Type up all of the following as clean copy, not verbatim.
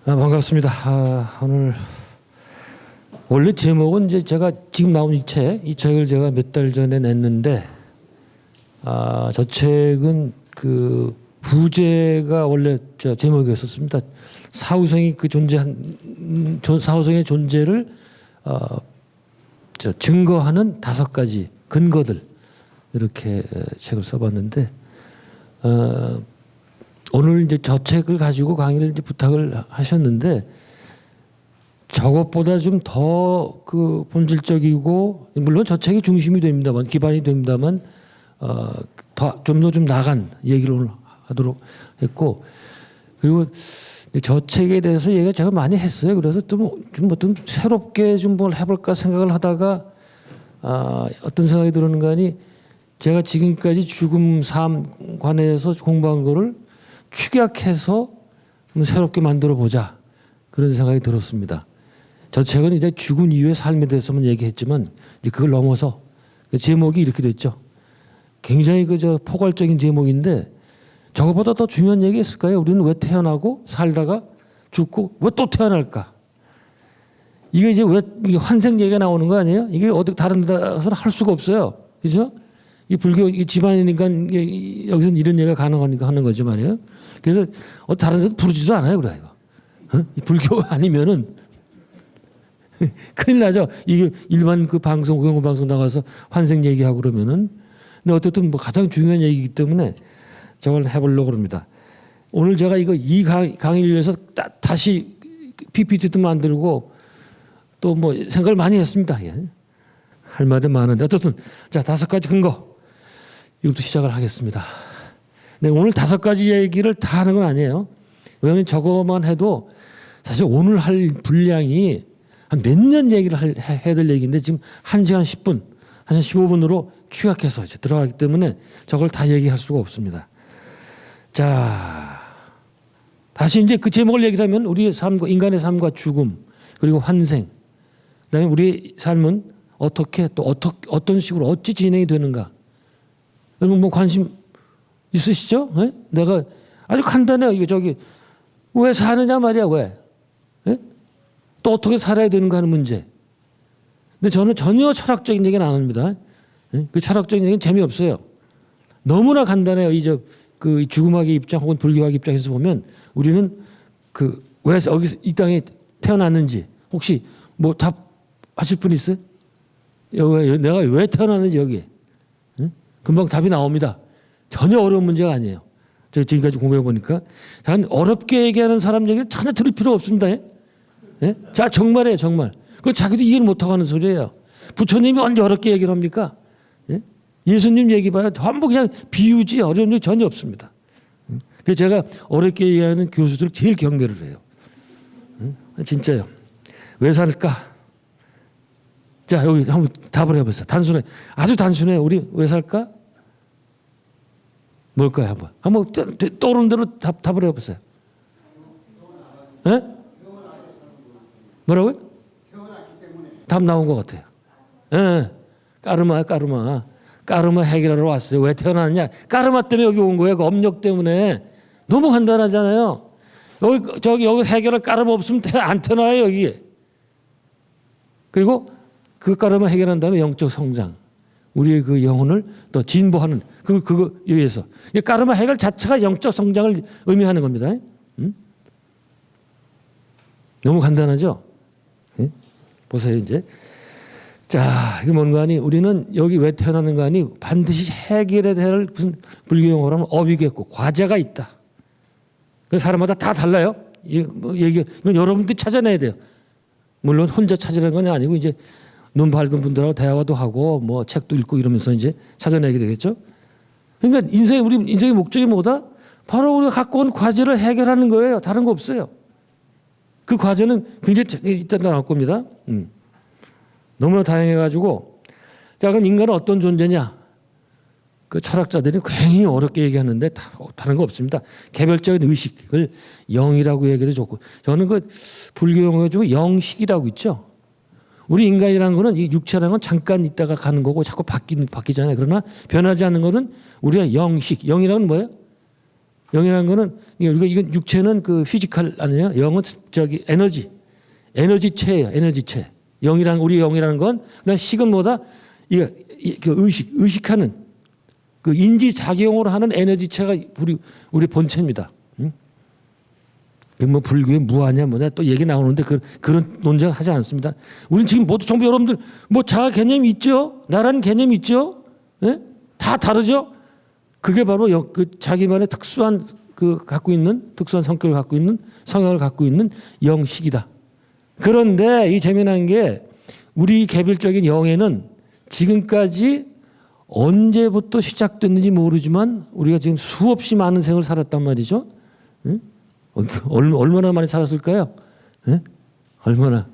반갑습니다. 오늘 원래 제목은 이제 제가 지금 나온 이 책을 제가 몇 달 전에 냈는데, 저 책은 그 부제가 원래 저 제목이었었습니다. 사후생이 그 사후생의 존재를 증거하는 5가지 근거들, 이렇게 책을 써봤는데, 오늘 이제 저 책을 가지고 강의를 이제 부탁을 하셨는데, 저것보다 좀 더 그 본질적이고, 물론 저 책이 중심이 됩니다만, 기반이 됩니다만, 좀 더 좀 나간 얘기를 오늘 하도록 했고, 그리고 저 책에 대해서 얘기가 제가 많이 했어요. 그래서 좀 새롭게 좀 뭘 해볼까 생각을 하다가, 어떤 생각이 들었는가 하니, 제가 지금까지 죽음 삶 관해서 공부한 거를 축약해서 새롭게 만들어 보자, 그런 생각이 들었습니다. 저 책은 이제 죽은 이후의 삶에 대해서만 얘기했지만, 이제 그걸 넘어서 제목이 이렇게 됐죠. 굉장히 포괄적인 제목인데, 저거보다 더 중요한 얘기 있을까요? 우리는 왜 태어나고 살다가 죽고 왜 또 태어날까? 이게 이제 왜 이게 환생 얘기가 나오는 거 아니에요? 이게 어디 다른 데서는 할 수가 없어요. 그죠? 이 불교 이 집안이니까 여기서는 이런 얘기가 가능하니까 하는 거죠 말이에요. 그래서 다른 데서 부르지도 않아요, 그래 이거. 이 불교 아니면은 큰일 나죠. 이게 일반 그 방송, 공영 방송 나가서 환생 얘기하고 그러면은. 근데 어쨌든 뭐 가장 중요한 얘기이기 때문에 저걸 해보려고 합니다. 오늘 제가 이 강의를 위해서 다시 PPT도 만들고 또 뭐 생각을 많이 했습니다. 예. 할 말이 많은데 어쨌든 자, 5가지 근거, 이것부터 시작을 하겠습니다. 네, 오늘 5가지 얘기를 다 하는 건 아니에요. 왜냐하면 저거만 해도 사실 오늘 할 분량이 한 몇 년 얘기를 해야 될 얘기인데, 지금 1시간 10분, 1시간 15분으로 축약해서 이제 들어가기 때문에 저걸 다 얘기할 수가 없습니다. 자, 다시 이제 그 제목을 얘기하면 우리의 삶과, 인간의 삶과 죽음, 그리고 환생, 그다음에 우리의 삶은 어떤 식으로 어찌 진행이 되는가. 여러분 뭐 관심 있으시죠? 네? 내가 아주 간단해요. 이게 왜 사느냐 말이야, 왜? 네? 또 어떻게 살아야 되는가 하는 문제. 근데 저는 전혀 철학적인 얘기는 안 합니다. 네? 그 철학적인 얘기는 재미없어요. 너무나 간단해요. 그 죽음학의 입장 혹은 불교학의 입장에서 보면, 우리는 왜 여기 이 땅에 태어났는지 혹시 뭐 답하실 분 있어요? 내가 왜 태어났는지 여기에. 응? 금방 답이 나옵니다. 전혀 어려운 문제가 아니에요. 제가 지금까지 공부해 보니까. 어렵게 얘기하는 사람 얘기는 전혀 들을 필요 없습니다. 예? 자, 정말이에요, 정말. 그건 자기도 이해를 못하고 하는 소리예요. 부처님이 언제 어렵게 얘기를 합니까? 예? 예수님 얘기 봐요. 전부 그냥 비유지 어려운 일 전혀 없습니다. 그래서 제가 어렵게 얘기하는 교수들을 제일 경배를 해요. 진짜요. 왜 살까? 자, 여기 한번 답을 해보세요. 아주 단순해. 우리 왜 살까? 뭘까요? 한번 떠오르는 대로 답을 해보세요. 예? 뭐라고요? 답 나온 것 같아요. 예. 까르마 해결하러 왔어요. 왜 태어났냐? 까르마 때문에 여기 온 거예요. 그 업력 때문에. 너무 간단하잖아요. 여기 해결할 까르마 없으면 안 태어나요, 여기. 그리고 그 까르마 해결한 다음에 영적 성장, 우리의 그 영혼을 또 진보하는 그거 위해서. 까르마 해결 자체가 영적 성장을 의미하는 겁니다. 너무 간단하죠? 보세요, 이제. 자, 이게 뭔가 하니, 우리는 여기 왜 태어나는가 하니, 반드시 해결해야 될 무슨 불교 용어로 하면 업이겠고, 과제가 있다. 그 사람마다 다 달라요. 이건 여러분들이 찾아내야 돼요. 물론 혼자 찾으라는 건 아니고, 이제 눈 밝은 분들하고 대화도 하고, 뭐 책도 읽고 이러면서 이제 찾아내게 되겠죠. 그러니까 우리 인생의 목적이 뭐다? 바로 우리가 갖고 온 과제를 해결하는 거예요. 다른 거 없어요. 그 과제는 굉장히 이따 나올 겁니다. 너무나 다양해가지고. 자, 그럼 인간은 어떤 존재냐? 그 철학자들이 굉장히 어렵게 얘기하는데 다른 거 없습니다. 개별적인 의식을 영이라고 얘기해도 좋고, 저는 그 불교 용어 중에 영식이라고 있죠. 우리 인간이라는 거는, 이 육체라는 건 잠깐 있다가 가는 거고 자꾸 바뀌잖아요. 그러나 변하지 않는 거는 우리가 영식, 영이라는 뭐예요? 영이라는 거는 이건 육체는 그 피지컬 아니에요. 영은 저기 에너지체예요. 에너지체. 우리 영이라는 건 그냥 식은 뭐다 그 의식하는 그 인지 작용으로 하는 에너지체가 우리 본체입니다. 응? 뭐 불교의 무아냐 뭐냐 또 얘기 나오는데 그런 논쟁 하지 않습니다. 우리는 지금 모두 전부 여러분들 뭐 자아 개념이 있죠. 나라는 개념이 있죠. 예? 다 다르죠. 그게 바로 그 자기만의 특수한 갖고 있는 특수한 성격을 갖고 있는 성향을 갖고 있는 영식이다. 그런데 이 재미난 게 우리 개별적인 영에는 지금까지 언제부터 시작됐는지 모르지만 우리가 지금 수없이 많은 생을 살았단 말이죠. 응? 얼마나 많이 살았을까요? 응? 얼마나.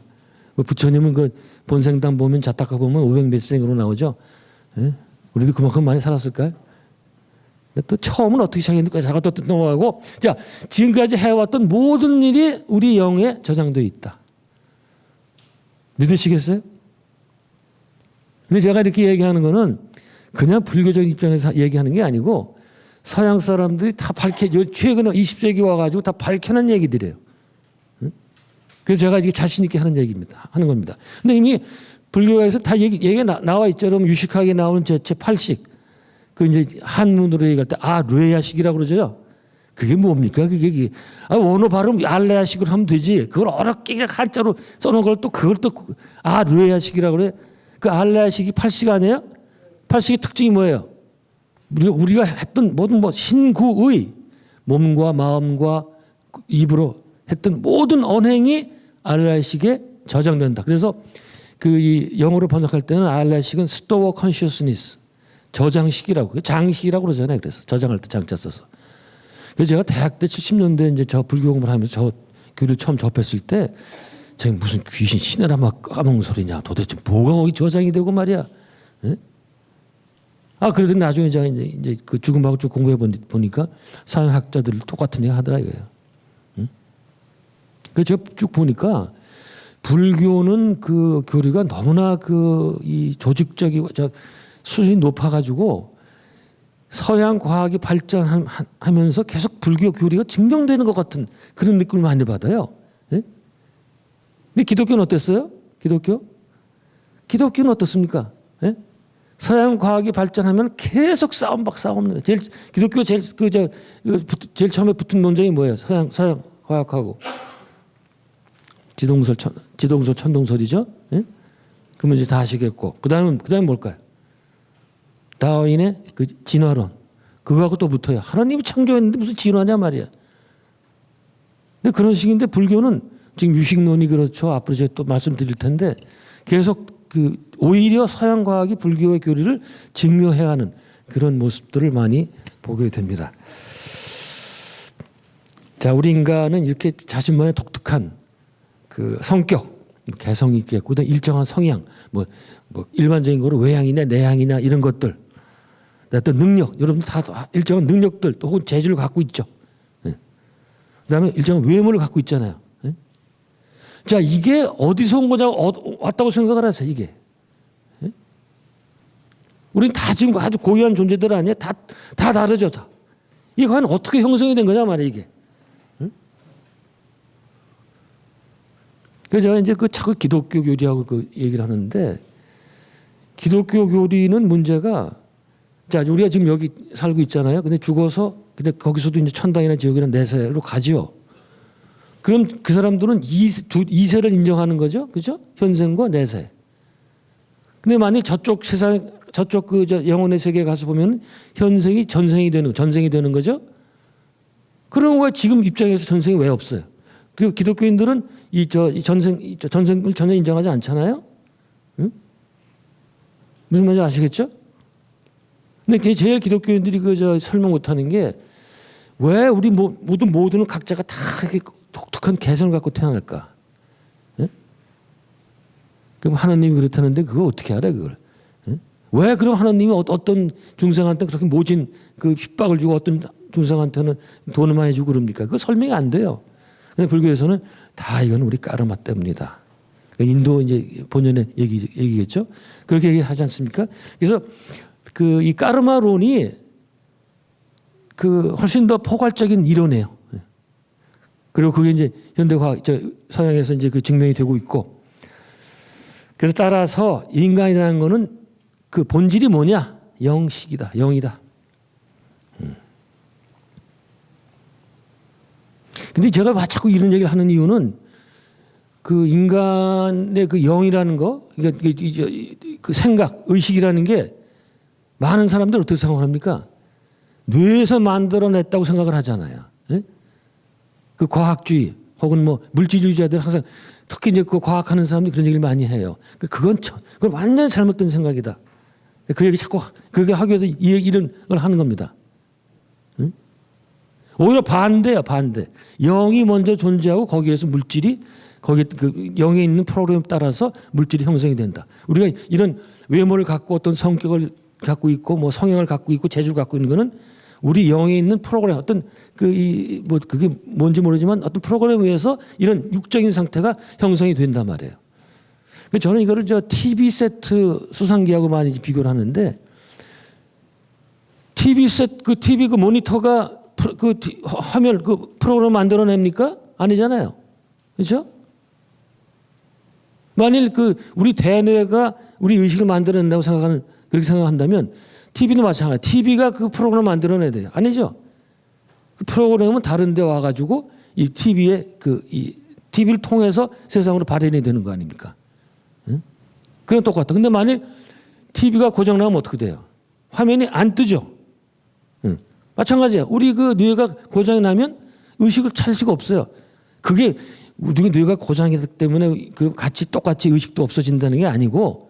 부처님은 그 본생당 보면 자타카 보면 500몇 생으로 나오죠. 응? 우리도 그만큼 많이 살았을까요? 또 처음은 어떻게 시작했는가 잠깐 또 넘어가고 자 지금까지 해왔던 모든 일이 우리 영에 저장되어 있다. 믿으시겠어요? 근데 제가 이렇게 얘기하는 거는 그냥 불교적인 입장에서 얘기하는 게 아니고 서양 사람들이 다 최근에 20세기 와가지고 다 밝혀낸 얘기들이에요. 그래서 제가 이게 자신 있게 하는 겁니다. 근데 이미 불교에서 다 얘기가 나와 있죠. 여러분 유식하게 나오는 제 8식. 그 이제 한문으로 얘기할 때 뇌야식이라고 그러죠. 그게 뭡니까? 그게 원어 발음 알레야식으로 하면 되지. 그걸 어렵게 한자로 써놓은 걸 또 그걸 또 뇌야식이라고 그래. 그 알레야식이 8식 아니에요? 8식의 특징이 뭐예요? 우리가 했던 모든 신구의 몸과 마음과 입으로 했던 모든 언행이 알레야식에 저장된다. 그래서 이 영어로 번역할 때는 알레야식은 스토어 컨시어스니스 저장식이라고 장식이라고 그러잖아요. 그래서 저장할 때 장자 써서. 그래서 제가 대학 때 70년대 이제 저 불교 공부를 하면서 저 교리를 처음 접했을 때 제가 무슨 귀신 신내라 막 까먹는 소리냐. 도대체 뭐가 거기 저장이 되고 말이야. 예? 그러더니 나중에 제가 이제 그 죽음하고 쭉 공부해 보니까 서양학자들 똑같은 얘기 하더라 이거예요. 응? 그래서 제가 쭉 보니까 불교는 그 교리가 너무나 이 조직적이고 수준이 높아가지고 서양 과학이 발전하면서 계속 불교 교리가 증명되는 것 같은 그런 느낌을 많이 받아요. 예? 근데 기독교는 어땠어요? 기독교는 어떻습니까? 예? 서양 과학이 발전하면 계속 싸움는 기독교 제일 처음에 붙은 논쟁이 뭐예요? 서양 과학하고 지동설 천동설이죠. 예? 그 문제 다 아시겠고 그다음에 뭘까요? 다윈의 그 진화론 그거하고 또 붙어요. 하나님이 창조했는데 무슨 진화냐 말이야. 근데 그런 식인데 불교는 지금 유식론이 그렇죠. 앞으로 제가 또 말씀드릴 텐데 계속 오히려 서양 과학이 불교의 교리를 증명해가는 그런 모습들을 많이 보게 됩니다. 자, 우리 인간은 이렇게 자신만의 독특한 그 성격, 개성이 있겠고, 일정한 성향, 뭐 일반적인 거로 외향이나 내향이나 이런 것들, 또 능력, 여러분들 다 일정한 능력들, 또 혹은 재주를 갖고 있죠. 그다음에 일정한 외모를 갖고 있잖아요. 자, 이게 어디서 온 거냐고 왔다고 생각을 하세요, 이게. 우리는 다 지금 아주 고유한 존재들 아니에요? 다 다르죠, 다. 이게 과연 어떻게 형성이 된 거냐 말이에요, 이게. 그래서 제가 이제 자꾸 기독교 교리하고 얘기를 하는데, 기독교 교리는 문제가, 자, 우리가 지금 여기 살고 있잖아요. 근데 죽어서, 근데 거기서도 이제 천당이나 지옥이나 내세로 가지요. 그럼 그 사람들은 이세를 인정하는 거죠. 그죠? 현생과 내세. 근데 만약 저쪽 세상, 저쪽 영혼의 세계에 가서 보면 현생이 전생이 되는 거죠. 그런 거 지금 입장에서 전생이 왜 없어요? 그 기독교인들은 전생을 전혀 인정하지 않잖아요. 응? 무슨 말인지 아시겠죠? 근데 제일 기독교인들이 설명 못하는 게 왜 우리 모두는 각자가 다 이렇게 독특한 개성을 갖고 태어날까? 예? 그럼 하나님이 그렇다는데 그걸 어떻게 알아 그걸? 예? 왜 그럼 하나님이 어떤 중생한테 그렇게 모진 그 핍박을 주고 어떤 중생한테는 돈을 많이 주고 그럽니까? 그거 설명이 안 돼요. 근데 불교에서는 다 이건 우리 까르마 때문이다. 인도 이제 본연의 얘기겠죠. 그렇게 얘기하지 않습니까? 그래서 이 까르마론이 그 훨씬 더 포괄적인 이론이에요. 그리고 그게 이제 현대과학, 서양에서 이제 그 증명이 되고 있고. 그래서 따라서 인간이라는 거는 그 본질이 뭐냐? 영식이다, 영이다. 근데 제가 자꾸 이런 얘기를 하는 이유는 그 인간의 그 영이라는 거, 그러니까 그 생각, 의식이라는 게 많은 사람들 어떻게 생각합니까? 뇌에서 만들어냈다고 생각을 하잖아요. 예? 그 과학주의 혹은 뭐 물질주의자들 항상 특히 이제 그 과학하는 사람들이 그런 얘기를 많이 해요. 그건 완전히 잘못된 생각이다. 그 얘기 자꾸 그 얘기 하기 위해서 이런 걸 하는 겁니다. 응? 오히려 반대야, 반대. 영이 먼저 존재하고 거기에서 물질이 거기 그 영에 있는 프로그램에 따라서 물질이 형성이 된다. 우리가 이런 외모를 갖고 어떤 성격을 갖고 있고 뭐 성향을 갖고 있고 재주를 갖고 있는 거는 우리 영에 있는 프로그램 어떤 뭐 그게 뭔지 모르지만 어떤 프로그램에 의해서 이런 육적인 상태가 형성이 된단 말이에요. 저는 이거를 TV 세트 수상기하고 많이 비교를 하는데 TV 그 모니터가 그 화면 그 프로그램 만들어냅니까? 아니잖아요. 그렇죠? 만일 그 우리 대뇌가 우리 의식을 만들어낸다고 그렇게 생각한다면 TV도 마찬가지. TV가 그 프로그램을 만들어내야 돼요. 아니죠? 그 프로그램은 다른 데 와가지고 이 TV를 통해서 세상으로 발현이 되는 거 아닙니까? 응? 그건 똑같다. 근데 만일 TV가 고장나면 어떻게 돼요? 화면이 안 뜨죠? 응. 마찬가지예요. 우리 그 뇌가 고장이 나면 의식을 찾을 수가 없어요. 그게 우리 뇌가 고장이 되기 때문에 그 똑같이 의식도 없어진다는 게 아니고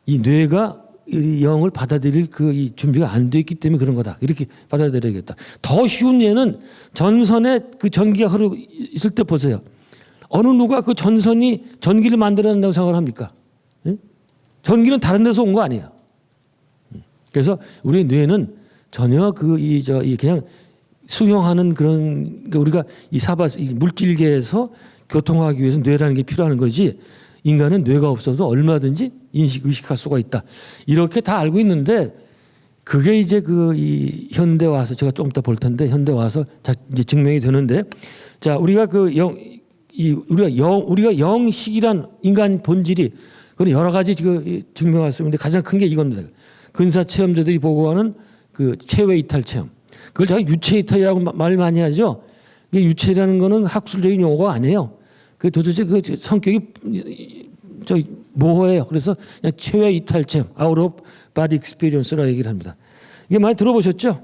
이 뇌가 이 영을 받아들일 이 준비가 안 돼 있기 때문에 그런 거다. 이렇게 받아들여야겠다. 더 쉬운 예는 전선에 그 전기가 흐르고 있을 때 보세요. 어느 누가 그 전선이 전기를 만들어낸다고 생각을 합니까? 예? 전기는 다른 데서 온 거 아니에요. 그래서 우리 뇌는 전혀 그냥 수용하는 그런 우리가 이 물질계에서 교통하기 위해서 뇌라는 게 필요한 거지. 인간은 뇌가 없어도 얼마든지 의식할 수가 있다. 이렇게 다 알고 있는데 그게 이제 이 현대 와서 제가 좀 이따 볼 텐데 현대 와서 이제 증명이 되는데 자 우리가 우리가 영식이란 인간 본질이 그건 여러 가지 증명할 수 있는데 가장 큰 게 이겁니다. 근사 체험자들이 보고하는 그 체외 이탈 체험. 그걸 자기 유체 이탈이라고 말 많이 하죠. 이게 유체라는 거는 학술적인 용어가 아니에요. 그 도대체 그 성격이 모호해요. 그래서 그냥 체외 이탈 체험, out of body experience라고 얘기를 합니다. 이게 많이 들어보셨죠?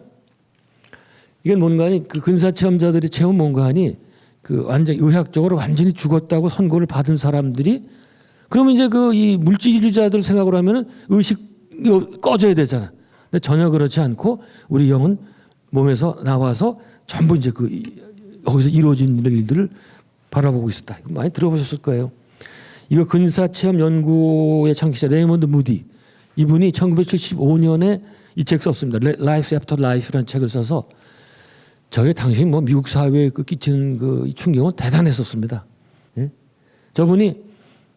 이게 뭔가 하니 그 근사 체험자들이 체험 뭔가 하니 그 완전 의학적으로 완전히 죽었다고 선고를 받은 사람들이 그러면 이제 이 물질주의자들 생각으로 하면은 의식 꺼져야 되잖아. 근데 전혀 그렇지 않고 우리 영은 몸에서 나와서 전부 이제 거기서 이루어진 일들을 바라보고 있었다. 이거 많이 들어보셨을 거예요. 이거 근사체험 연구의 창시자 레이먼드 무디 이분이 1975년에 이 책 썼습니다. Life After Life라는 책을 써서 저게 당시 뭐 미국 사회에 끼치는 그 충격은 대단했었습니다. 예? 저분이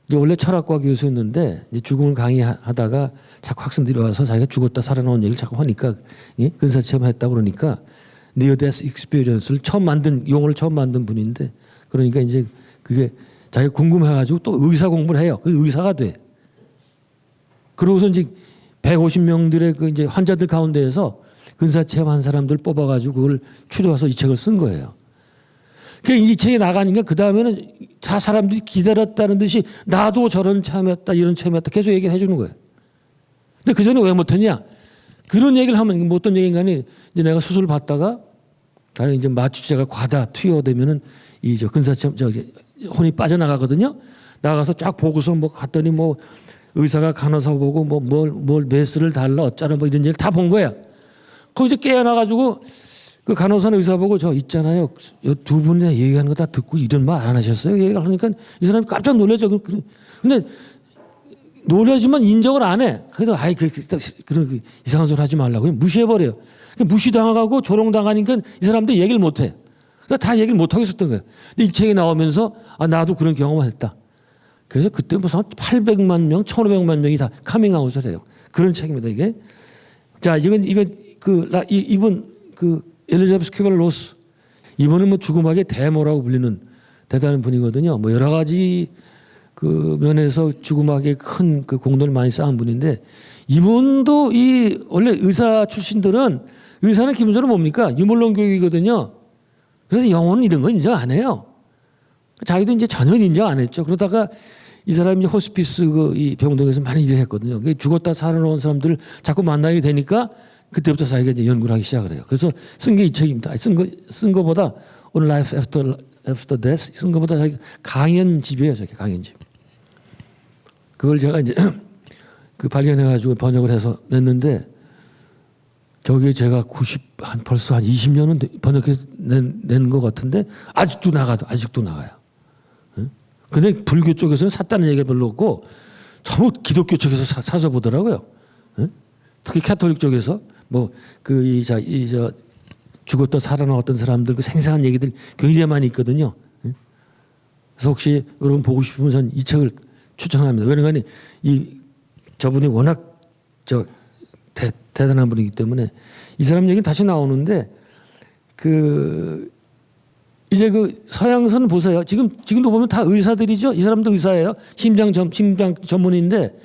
이제 원래 철학과 교수였는데 이제 죽음을 강의하다가 자꾸 학생들이 와서 자기가 죽었다 살아나온 얘기를 자꾸 하니까 예? 근사체험했다고 그러니까 Near Death Experience를 용어를 처음 만든 분인데 그러니까 이제 그게 자기가 궁금해가지고 또 의사 공부를 해요. 그 의사가 돼. 그러고서 이제 150명들의 이제 환자들 가운데에서 근사 체험한 사람들 뽑아가지고 그걸 추려와서 이 책을 쓴 거예요. 이 책이 나가니까 그 다음에는 다 사람들이 기다렸다는 듯이 나도 저런 체험했다 이런 체험했다 계속 얘기를 해주는 거예요. 근데 그 전에 왜 못했냐? 그런 얘기를 하면 뭐 어떤 얘기인가 하니 이제 내가 수술을 받다가 나는 이제 마취제가 과다 투여되면은 근사 체험 혼이 빠져나가거든요. 나가서 쫙 보고서 뭐 갔더니 뭐 의사가 간호사 보고 뭐 뭘 메스를 달라 어쩌라 뭐 이런 얘기를 다 본 거야. 거기서 깨어나가지고 그 간호사는 의사 보고 저 있잖아요. 두 분이 얘기하는 거 다 듣고 이런 말 안 하셨어요? 얘기를 하니까 이 사람이 깜짝 놀라죠. 근데 놀라지만 인정을 안 해. 그래도 그런 이상한 소리 하지 말라고 무시해버려요. 무시당하고 조롱당하니까 이 사람들 얘기를 못 해. 다 얘기를 못 하고 있었던 거예요. 근데 이 책이 나오면서 나도 그런 경험을 했다. 그래서 그때 무슨 800만 명, 1,500만 명이 다 카밍아웃을 해요. 그런 책입니다, 이게. 자, 이분 엘리자베스 퀴벌 로스, 이분은 뭐 죽음학의 대모라고 불리는 대단한 분이거든요. 뭐 여러 가지 그 면에서 죽음학의 큰 그 공로를 많이 쌓은 분인데, 이분도 이 원래 의사 출신들은, 의사는 기본적으로 뭡니까? 유물론 교육이거든요. 그래서 영혼은 이런 거 인정 안 해요. 자기도 이제 전혀 인정 안 했죠. 그러다가 이 사람이 이제 호스피스 그 이 병동에서 많이 일을 했거든요. 죽었다 살아나온 사람들을 자꾸 만나게 되니까 그때부터 자기가 이제 연구를 하기 시작을 해요. 그래서 쓴 게 이 책입니다. 쓴 거보다 On Life After Death 쓴 거보다 자기 강연집이에요. 자기 강연집. 그걸 제가 이제 그 발견해가지고 번역을 해서 냈는데, 저게 제가 벌써 한 20년은 번역해서 낸 것 같은데 아직도 나가요. 근데 불교 쪽에서는 샀다는 얘기가 별로 없고 전부 기독교 쪽에서 사서 보더라고요. 특히 캐톨릭 쪽에서 뭐 그 죽었다 살아나왔던 사람들 그 생생한 얘기들 굉장히 많이 있거든요. 그래서 혹시 여러분 보고 싶으면 전 이 책을 추천합니다. 왜냐하면 저분이 워낙 대단한 분이기 때문에. 이 사람 얘기는 다시 나오는데, 이제 그 서양선 보세요. 지금도 보면 다 의사들이죠. 이 사람도 의사예요. 심장 전문의인데,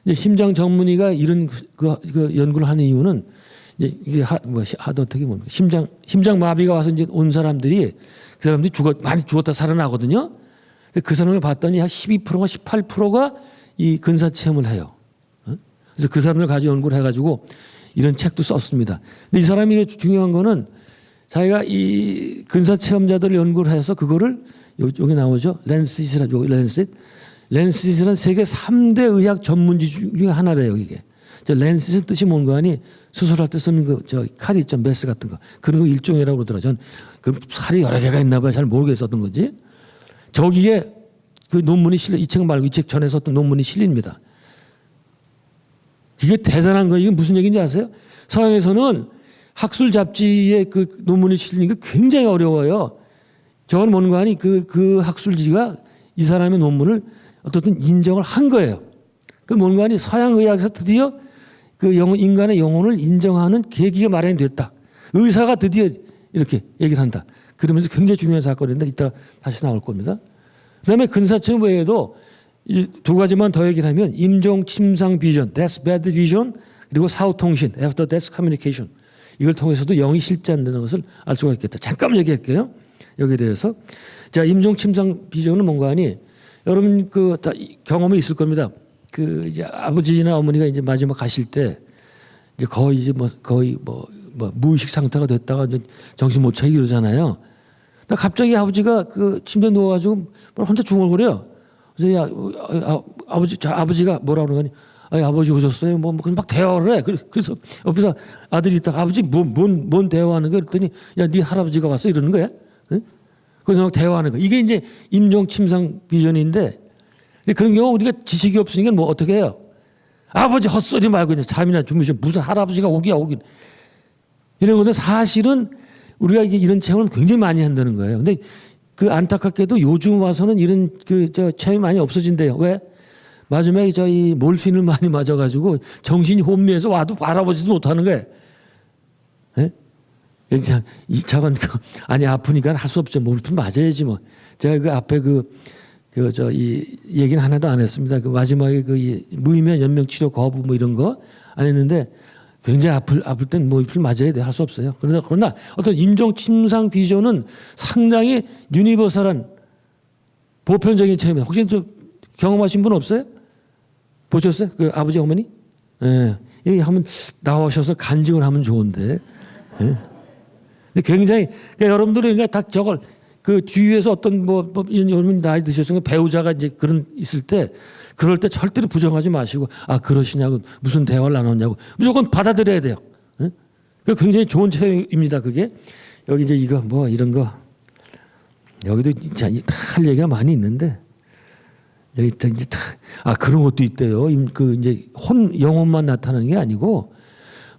이제 심장 전문의가 이런 그 연구를 하는 이유는, 이게 어떻게 뭡니까? 심장 마비가 와서 이제 온 사람들이, 그 사람들이 많이 죽었다 살아나거든요. 그 사람을 봤더니 한 12%가 18%가 이 근사 체험을 해요. 그래서 그 사람을 가지고 연구를 해가지고 이런 책도 썼습니다. 근데 이 사람이 중요한 거는, 자기가 이 근사 체험자들을 연구를 해서 그거를 여기 나오죠. 랜시스란 세계 3대 의학 전문지 중에 하나래요. 이게. 랜시스 뜻이 뭔가 하니, 수술할 때 쓰는 칼이 있죠. 메스 같은 거. 그런 거 일종이라고 그러더라고요. 전 그 칼이 여러 개가 있나 봐요. 잘 모르겠었던 거지. 저기에 그 논문이 이 책 말고 이 책 전에 썼던 논문이 실립니다. 이게 대단한 거예요. 이게 무슨 얘기인지 아세요? 서양에서는 학술 잡지에 그 논문이 실리는 게 굉장히 어려워요. 저건 뭔가 하니 그 학술지가 이 사람의 논문을 어떻든 인정을 한 거예요. 그 뭔가 하니 서양 의학에서 드디어 그 인간의 영혼을 인정하는 계기가 마련이 됐다. 의사가 드디어 이렇게 얘기를 한다. 그러면서 굉장히 중요한 사건인데 이따 다시 나올 겁니다. 그다음에 근사체험 외에도 이 두 가지만 더 얘기를 하면, 임종 침상 비전, death bed vision, 그리고 사후통신, after death communication, 이걸 통해서도 영이 실제한다는 것을 알 수가 있겠다. 잠깐 얘기할게요. 여기에 대해서. 자, 임종 침상 비전은 뭔가 하니, 여러분 다 경험이 있을 겁니다. 이제 아버지나 어머니가 이제 마지막 가실 때 이제 거의 무의식 상태가 됐다가 이제 정신 못 차리게 그러잖아요. 갑자기 아버지가 그 침대에 누워가지고 혼자 중얼거려요. 그래서 아버지가 뭐라 그러더니, 아버지 오셨어요? 그냥 막 대화를 해. 그래서 옆에서 아들이 있다. 아버지 뭔 대화하는 거야? 그랬더니, 네 할아버지가 왔어? 이러는 거야. 응? 그래서 막 대화하는 거야. 이게 이제 임종 침상 비전인데, 그런 경우 우리가 지식이 없으니까 뭐 어떻게 해요? 아버지 헛소리 말고 이제 잠이나 주무시면 무슨 할아버지가 오긴. 이런 건데, 사실은 우리가 이런 체험을 굉장히 많이 한다는 거예요. 근데 그 안타깝게도 요즘 와서는 이런 체험이 많이 없어진대요. 왜? 마지막에 이 몰핀을 많이 맞아가지고 정신이 혼미해서 와도 바라보지도 못하는 거예요. 예? 저건 아니 아프니까 할 수 없죠. 몰핀 맞아야지 뭐. 제가 그 앞에 이 얘기는 하나도 안 했습니다. 그 마지막에 무의미한 연명 치료 거부 뭐 이런 거 안 했는데, 굉장히 아플 땐 몰핀을 맞아야 돼. 할 수 없어요. 그러나 어떤 임종 침상 비전은 상당히 유니버설한 보편적인 체험이에요. 혹시 또 경험하신 분 없어요? 보셨어요? 그 아버지 어머니? 예. 여기 한번 나오셔서 간증을 하면 좋은데. 예. 굉장히 여러분들이 다 저걸 그 주위에서 어떤 여러분 나이 드셨으니까 배우자가 이제 있을 때, 그럴 때 절대로 부정하지 마시고, 그러시냐고, 무슨 대화를 나눴냐고 무조건 받아들여야 돼요. 예? 그 굉장히 좋은 체험입니다. 그게 여기 이제 이런 거 여기도 할 얘기가 많이 있는데, 여기 이제 그런 것도 있대요. 이제 영혼만 나타나는 게 아니고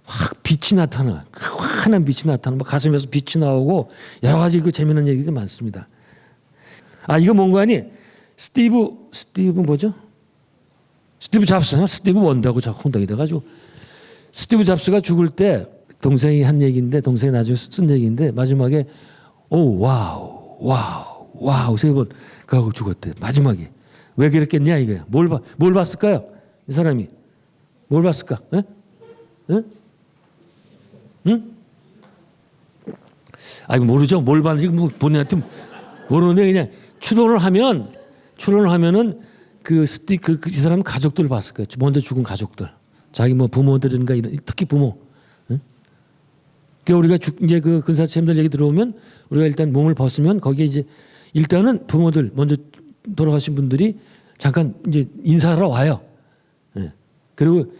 확 빛이 나타나, 환한 빛이 나타나, 가슴에서 빛이 나오고 여러 가지 재미난 얘기도 많습니다. 이거 뭔가 하니 스티브 뭐죠? 스티브 잡스나 스티브 원다고 자꾸 혼동이 돼가지고, 스티브 잡스가 죽을 때 동생이 한 얘기인데 동생이 나중에 쓴 얘기인데 마지막에 오 와우 와우 와우 세 번 그하고 죽었대. 마지막에 왜 그랬겠냐 이거야. 뭘 봤을까요? 이 사람이 뭘 봤을까? 에? 응? 응? 아이고 모르죠. 뭘 봤는지 뭐 본인한테 모르는데 그냥 추론을 하면은 이 사람 가족들 봤을 거예요. 먼저 죽은 가족들. 자기 뭐 부모들인가 이런 특히 부모. 응? 그러니까 우리가 이제 그 근사체험들 얘기 들어오면 우리가 일단 몸을 벗으면 거기에 이제 일단은 부모들 먼저 돌아가신 분들이 잠깐 이제 인사하러 와요. 예. 그리고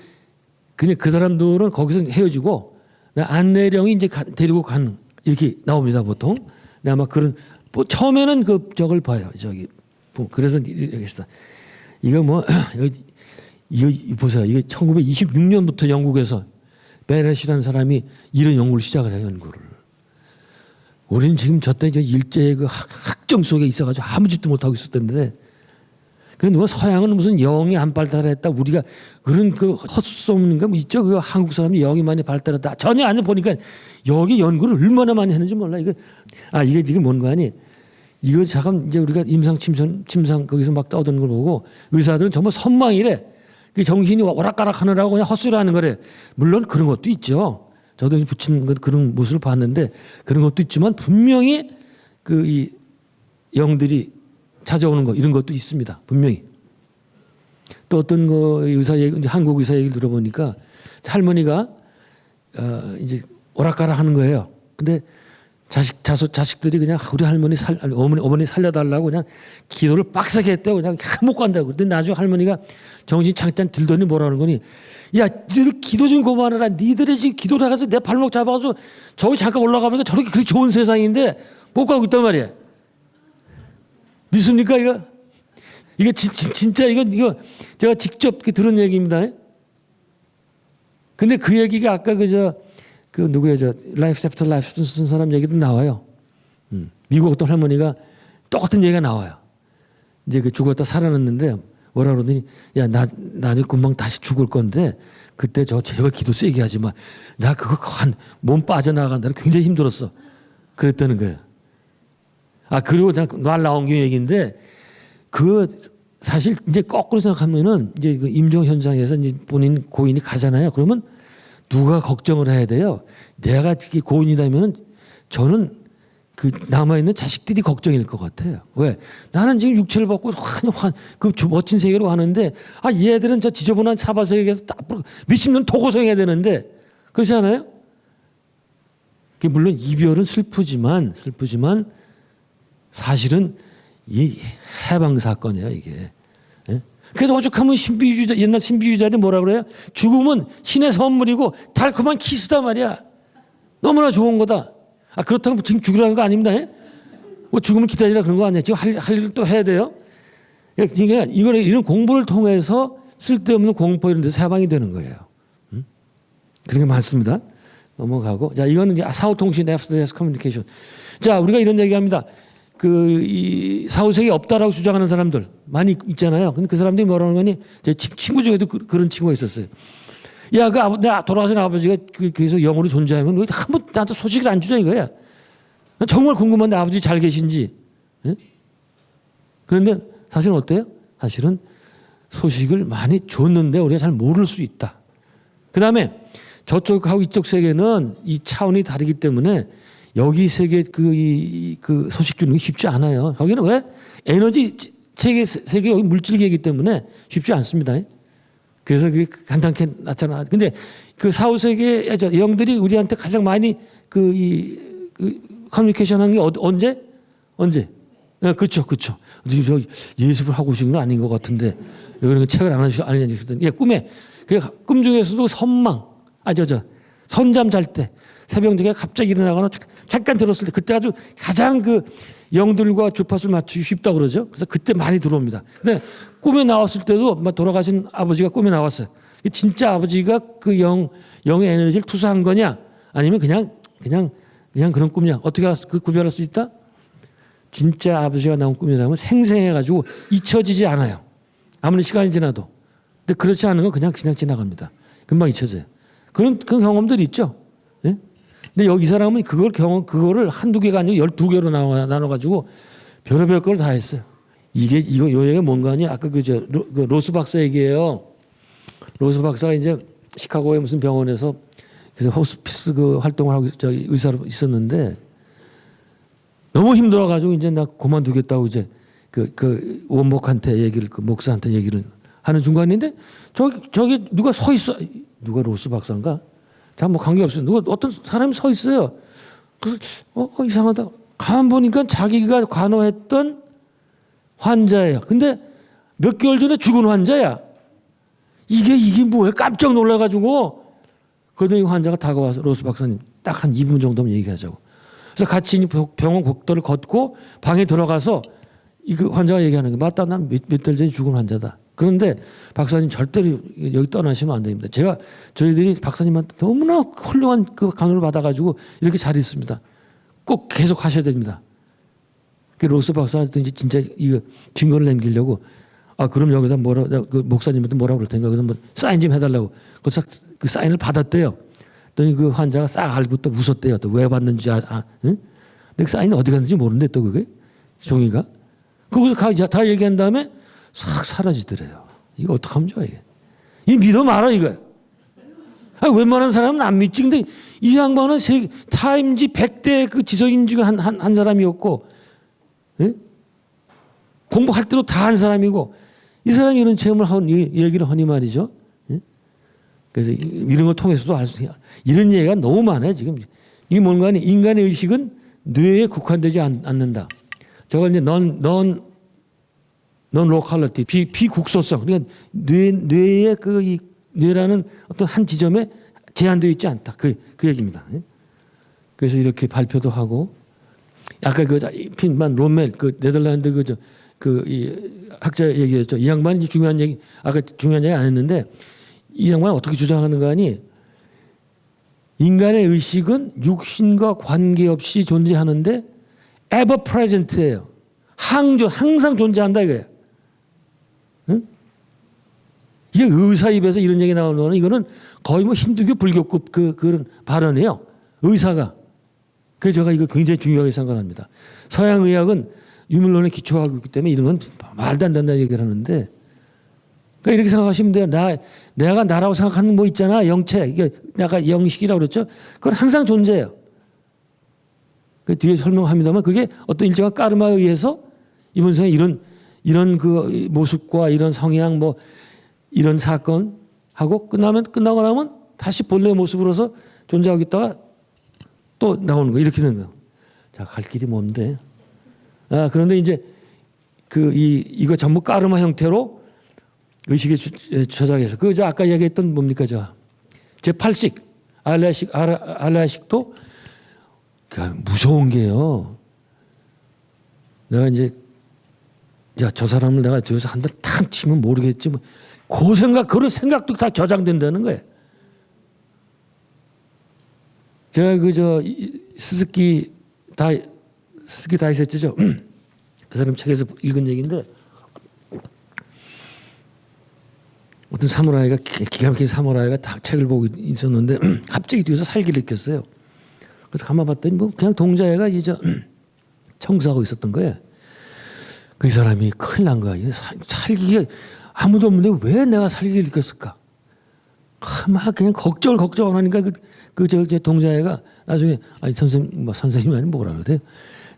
그냥 그 사람들은 거기서 헤어지고 안내령이 이제 데리고 가는 이렇게 나옵니다 보통. 근데 아마 그런 뭐 처음에는 그 저걸 봐요. 저기 그래서 얘기했어. 이거 뭐 이거 보세요. 이게 1926년부터 영국에서 베렛이라는 사람이 이런 연구를 시작을 해요. 연구를. 우리는 지금 저때 일제의 그 학정 속에 있어가지고 아무 짓도 못하고 있었던데 그 누가 서양은 무슨 영이 안 발달했다. 우리가 그런 그 헛소문인가 뭐 있죠. 그 한국 사람이 영이 많이 발달했다. 전혀 안 해 보니까 여기 연구를 얼마나 많이 했는지 몰라. 이게 지금 뭔가 아니. 이거 잠깐 이제 우리가 침상 거기서 막 떠드는 걸 보고 의사들은 정말 선망이래. 그 정신이 오락가락 하느라고 그냥 헛소리 하는 거래. 물론 그런 것도 있죠. 저도 붙이는 그런 모습을 봤는데 그런 것도 있지만 분명히 이 영들이 찾아오는 거 이런 것도 있습니다. 분명히. 또 어떤 의사 얘기, 한국 의사 얘기를 들어보니까 할머니가 이제 오락가락 하는 거예요. 근데 자식들이 그냥 우리 할머니 어머니 살려달라고 그냥 기도를 빡세게 했대요. 그냥 못 간다고. 근데 나중에 할머니가 정신 창짠 들더니 뭐라는 거니? 야, 니들 기도 좀 그만해라. 니들이 지금 기도 나가서 내 발목 잡아서 저기 잠깐 올라가보니까 저렇게 그렇게 좋은 세상인데 못 가고 있단 말이야. 믿습니까 이거? 이게 진짜 이거 제가 직접 들은 얘기입니다. 근데 그 얘기가 아까 그 누구야 라이프 애프터 라이프 쓴 사람 얘기도 나와요. 미국 어떤 할머니가 똑같은 얘기가 나와요. 이제 그 죽었다 살아났는데 뭐라 그러더니 야 나 금방 다시 죽을 건데 그때 제발 기도 세게 하지 마. 나 그거 몸 빠져나간다. 굉장히 힘들었어. 그랬다는 거예요. 그리고 날 나온 게 얘기인데 사실 이제 거꾸로 생각하면은 이제 그 임종 현장에서 이제 본인 고인이 가잖아요. 그러면 누가 걱정을 해야 돼요? 내가 고인이라면은 저는 그 남아있는 자식들이 걱정일 것 같아요. 왜? 나는 지금 육체를 벗고 그 멋진 세계로 가는데 얘들은 저 지저분한 사바세계에서 앞으로 몇십 년 도고생해야 되는데 그렇지 않아요? 물론 이별은 슬프지만 사실은 이 해방 사건이에요 이게. 예? 그래서 오죽하면 옛날 신비주의자들이 뭐라 그래요? 죽음은 신의 선물이고 달콤한 키스다 말이야. 너무나 좋은 거다. 그렇다고 지금 죽으라는 거 아닙니다. 예? 뭐 죽음을 기다리라 그런 거 아니야. 지금 할 일을 또 해야 돼요. 그러니까 이런 공부를 통해서 쓸데없는 공포 이런 데서 해방이 되는 거예요. 그런 게 많습니다. 넘어가고. 자, 이거는 이제 사후통신, After Death Communication. 자, 우리가 이런 얘기합니다. 이 사후세계 없다라고 주장하는 사람들 많이 있잖아요. 근데 그 사람들이 뭐라는 거니? 제 친구 중에도 그런 친구가 있었어요. 야, 내 돌아가신 아버지가 그래서 영으로 존재하면 왜 한 번 나한테 소식을 안 주냐 이거야. 정말 궁금한데 아버지 잘 계신지. 예? 그런데 사실은 어때요? 사실은 소식을 많이 줬는데 우리가 잘 모를 수 있다. 그 다음에 저쪽하고 이쪽 세계는 이 차원이 다르기 때문에 여기 세계 그 소식 주는 게 쉽지 않아요. 거기는 왜? 에너지 세계 여기 물질계이기 때문에 쉽지 않습니다. 그래서 그게 간단하게 나타나. 근데 그 사후 세계 영들이 우리한테 가장 많이 커뮤니케이션 한 게 언제? 네, 그렇죠. 저 예습을 하고 오신 건 아닌 것 같은데 여기는 책을 안 알려주시거든요. 꿈에 꿈 중에서도 선잠 잘 때. 새벽녘에 갑자기 일어나거나 잠깐 들었을 때 그때 아주 가장 그 영들과 주파수를 맞추기 쉽다고 그러죠. 그래서 그때 많이 들어옵니다. 근데 꿈에 나왔을 때도 돌아가신 아버지가 꿈에 나왔어요. 진짜 아버지가 그 영의 에너지를 투사한 거냐 아니면 그냥 그런 꿈이냐 어떻게 구별할 수 있다? 진짜 아버지가 나온 꿈이라면 생생해가지고 잊혀지지 않아요. 아무리 시간이 지나도. 근데 그렇지 않은 건 그냥 지나갑니다. 금방 잊혀져요. 그런 경험들이 있죠. 예? 근데 여기 이 사람은 그거를 한두 개가 아니고 12개로 나눠가지고 별의별 걸 다 했어요. 요 얘기가 뭔가 하니 아까 그 로스 박사 얘기예요. 로스 박사가 이제 시카고의 무슨 병원에서 그래서 호스피스 그 활동을 하고 의사로 있었는데 너무 힘들어가지고 이제 나 그만두겠다고 이제 그 원목한테 얘기를 그 목사한테 얘기를 하는 중간인데 저기 누가 서 있어. 누가 로스 박사인가? 자, 뭐 관계없어요. 누가 어떤 사람이 서 있어요. 그래서 이상하다. 가만 보니까 자기가 간호했던 환자예요. 근데 몇 개월 전에 죽은 환자야. 이게 뭐야? 깜짝 놀라가지고 그러더니 환자가 다가와서 로스 박사님 딱 한 2분 정도면 얘기하자고. 그래서 같이 병원 복도를 걷고 방에 들어가서 그 환자가 얘기하는 게 맞다. 난 몇 달 전에 죽은 환자다. 그런데 박사님 절대로 여기 떠나시면 안 됩니다. 저희들이 박사님한테 너무나 훌륭한 그 간호를 받아가지고 이렇게 잘 있습니다. 꼭 계속 하셔야 됩니다. 그 로스 박사한테 진짜 이거 증거를 남기려고 그럼 여기다 그 목사님한테 뭐라고 그럴 테니까 그래서 뭐 사인 좀 해달라고 그 사인을 받았대요. 그랬더니 그 환자가 싹 알고 또 웃었대요. 또 왜 받는지 응? 근데 그 사인이 어디 갔는지 모르는데 또 그게 종이가 거기서 다 얘기한 다음에 싹 사라지더래요. 이거 어떡하면 좋아 이게. 이 믿어 말아 이거. 웬만한 사람은 안 믿지. 근데 이 양반은 타임지 100대 그 지성인 중에 한 사람이었고 예? 공부할 대로 다 한 사람이고 이 사람이 이런 체험을 얘기를 하니 말이죠. 예? 그래서 이런 걸 통해서도 알 수 이런 얘기가 너무 많아요 지금. 이게 뭔가 하니 인간의 의식은 뇌에 국한되지 않는다. 저걸 이제 넌 로컬리티 비국소성. 그러니까 뇌의 이 뇌라는 어떤 한 지점에 제한되어 있지 않다. 그 얘기입니다. 그래서 이렇게 발표도 하고 아까 그 핀만 롬멜 그 네덜란드 이 학자 얘기했죠. 이 양반이 중요한 얘기 아까 중요한 얘기 안 했는데 이 양반이 어떻게 주장하는가 하니 인간의 의식은 육신과 관계없이 존재하는데 ever present예요. 항상 존재한다 이거예요. 응? 이게 의사 입에서 이런 얘기 나오는 거는 이거는 거의 뭐 힌두교 불교급 그런 발언이에요. 의사가. 그래서 제가 이거 굉장히 중요하게 생각합니다. 서양 의학은 유물론에 기초하고 있기 때문에 이런 건 말도 안 된다는 얘기를 하는데 그러니까 이렇게 생각하시면 돼요. 내가 나라고 생각하는 뭐 있잖아. 영체. 이게 내가 영식이라고 그랬죠. 그건 항상 존재해요. 그 뒤에 설명합니다만 그게 어떤 일정한 까르마에 의해서 이번 생에 이런 그 모습과 이런 성향 뭐 이런 사건 하고 끝나고 나면 다시 본래 모습으로서 존재하고 있다가 또 나오는 거 이렇게 되는 거. 자, 갈 길이 먼데. 그런데 이제 이거 전부 까르마 형태로 의식에 저장해서 저 아까 얘기했던 뭡니까 제 8식 알라식도 무서운 게요. 내가 이제 저 사람을 내가 저기서 한 대 탁 치면 모르겠지 뭐. 그런 생각도 다 저장된다는 거예요. 제가 스스키 다이세트죠. 그 사람 책에서 읽은 얘기인데 어떤 사무라이가 기가 막힌 사무라이가 딱 책을 보고 있었는데 갑자기 뒤에서 살기를 느꼈어요. 그래서 가만 봤더니 뭐 그냥 동자애가 이제 청소하고 있었던 거예요. 그 사람이 큰일 난 거야. 살기가 아무도 없는데 왜 내가 살기를 느꼈을까? 막 그냥 걱정을 하니까 제 동자애가 나중에 선생님 아니 뭐라 그러대?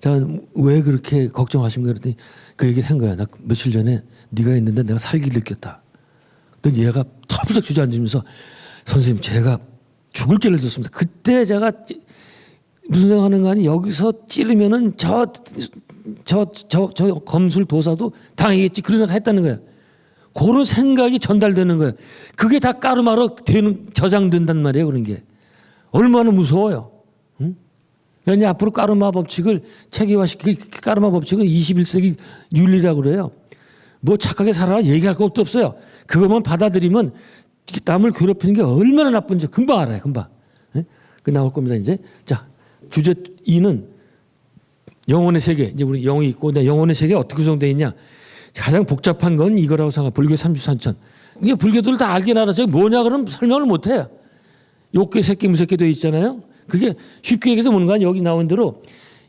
자, 왜 그렇게 걱정하신 거야? 그랬더니 그 얘기를 한 거야. 나 며칠 전에 네가 있는데 내가 살기를 느꼈다. 그랬더니 얘가 털썩 주저앉으면서 선생님 제가 죽을 죄를 졌습니다. 그때 제가 무슨 생각하는 거 아니 여기서 찌르면은 저 검술 도사도 당하겠지 그런 생각 했다는 거야. 그런 생각이 전달되는 거예요. 그게 다 까르마로 저장된단 말이에요. 그런 게 얼마나 무서워요. 응? 그러니 앞으로 까르마 법칙을 체계화시키고 까르마 법칙은 21세기 윤리라고 그래요. 뭐 착하게 살아라 얘기할 것도 없어요. 그것만 받아들이면 남을 괴롭히는 게 얼마나 나쁜지 금방 알아요. 금방. 네? 그 나올 겁니다. 이제 자 주제 2는 영혼의 세계. 이제 우리 영이 있고 영혼의 세계 어떻게 구성되어 있냐. 가장 복잡한 건 이거라고 생각해요. 불교 33천. 이게 불교들 다 알긴 알아. 저게 뭐냐 그러면 설명을 못 해요. 욕계 새끼 무새끼 되어 있잖아요. 그게 쉽게 얘기해서 뭔가 여기 나온 대로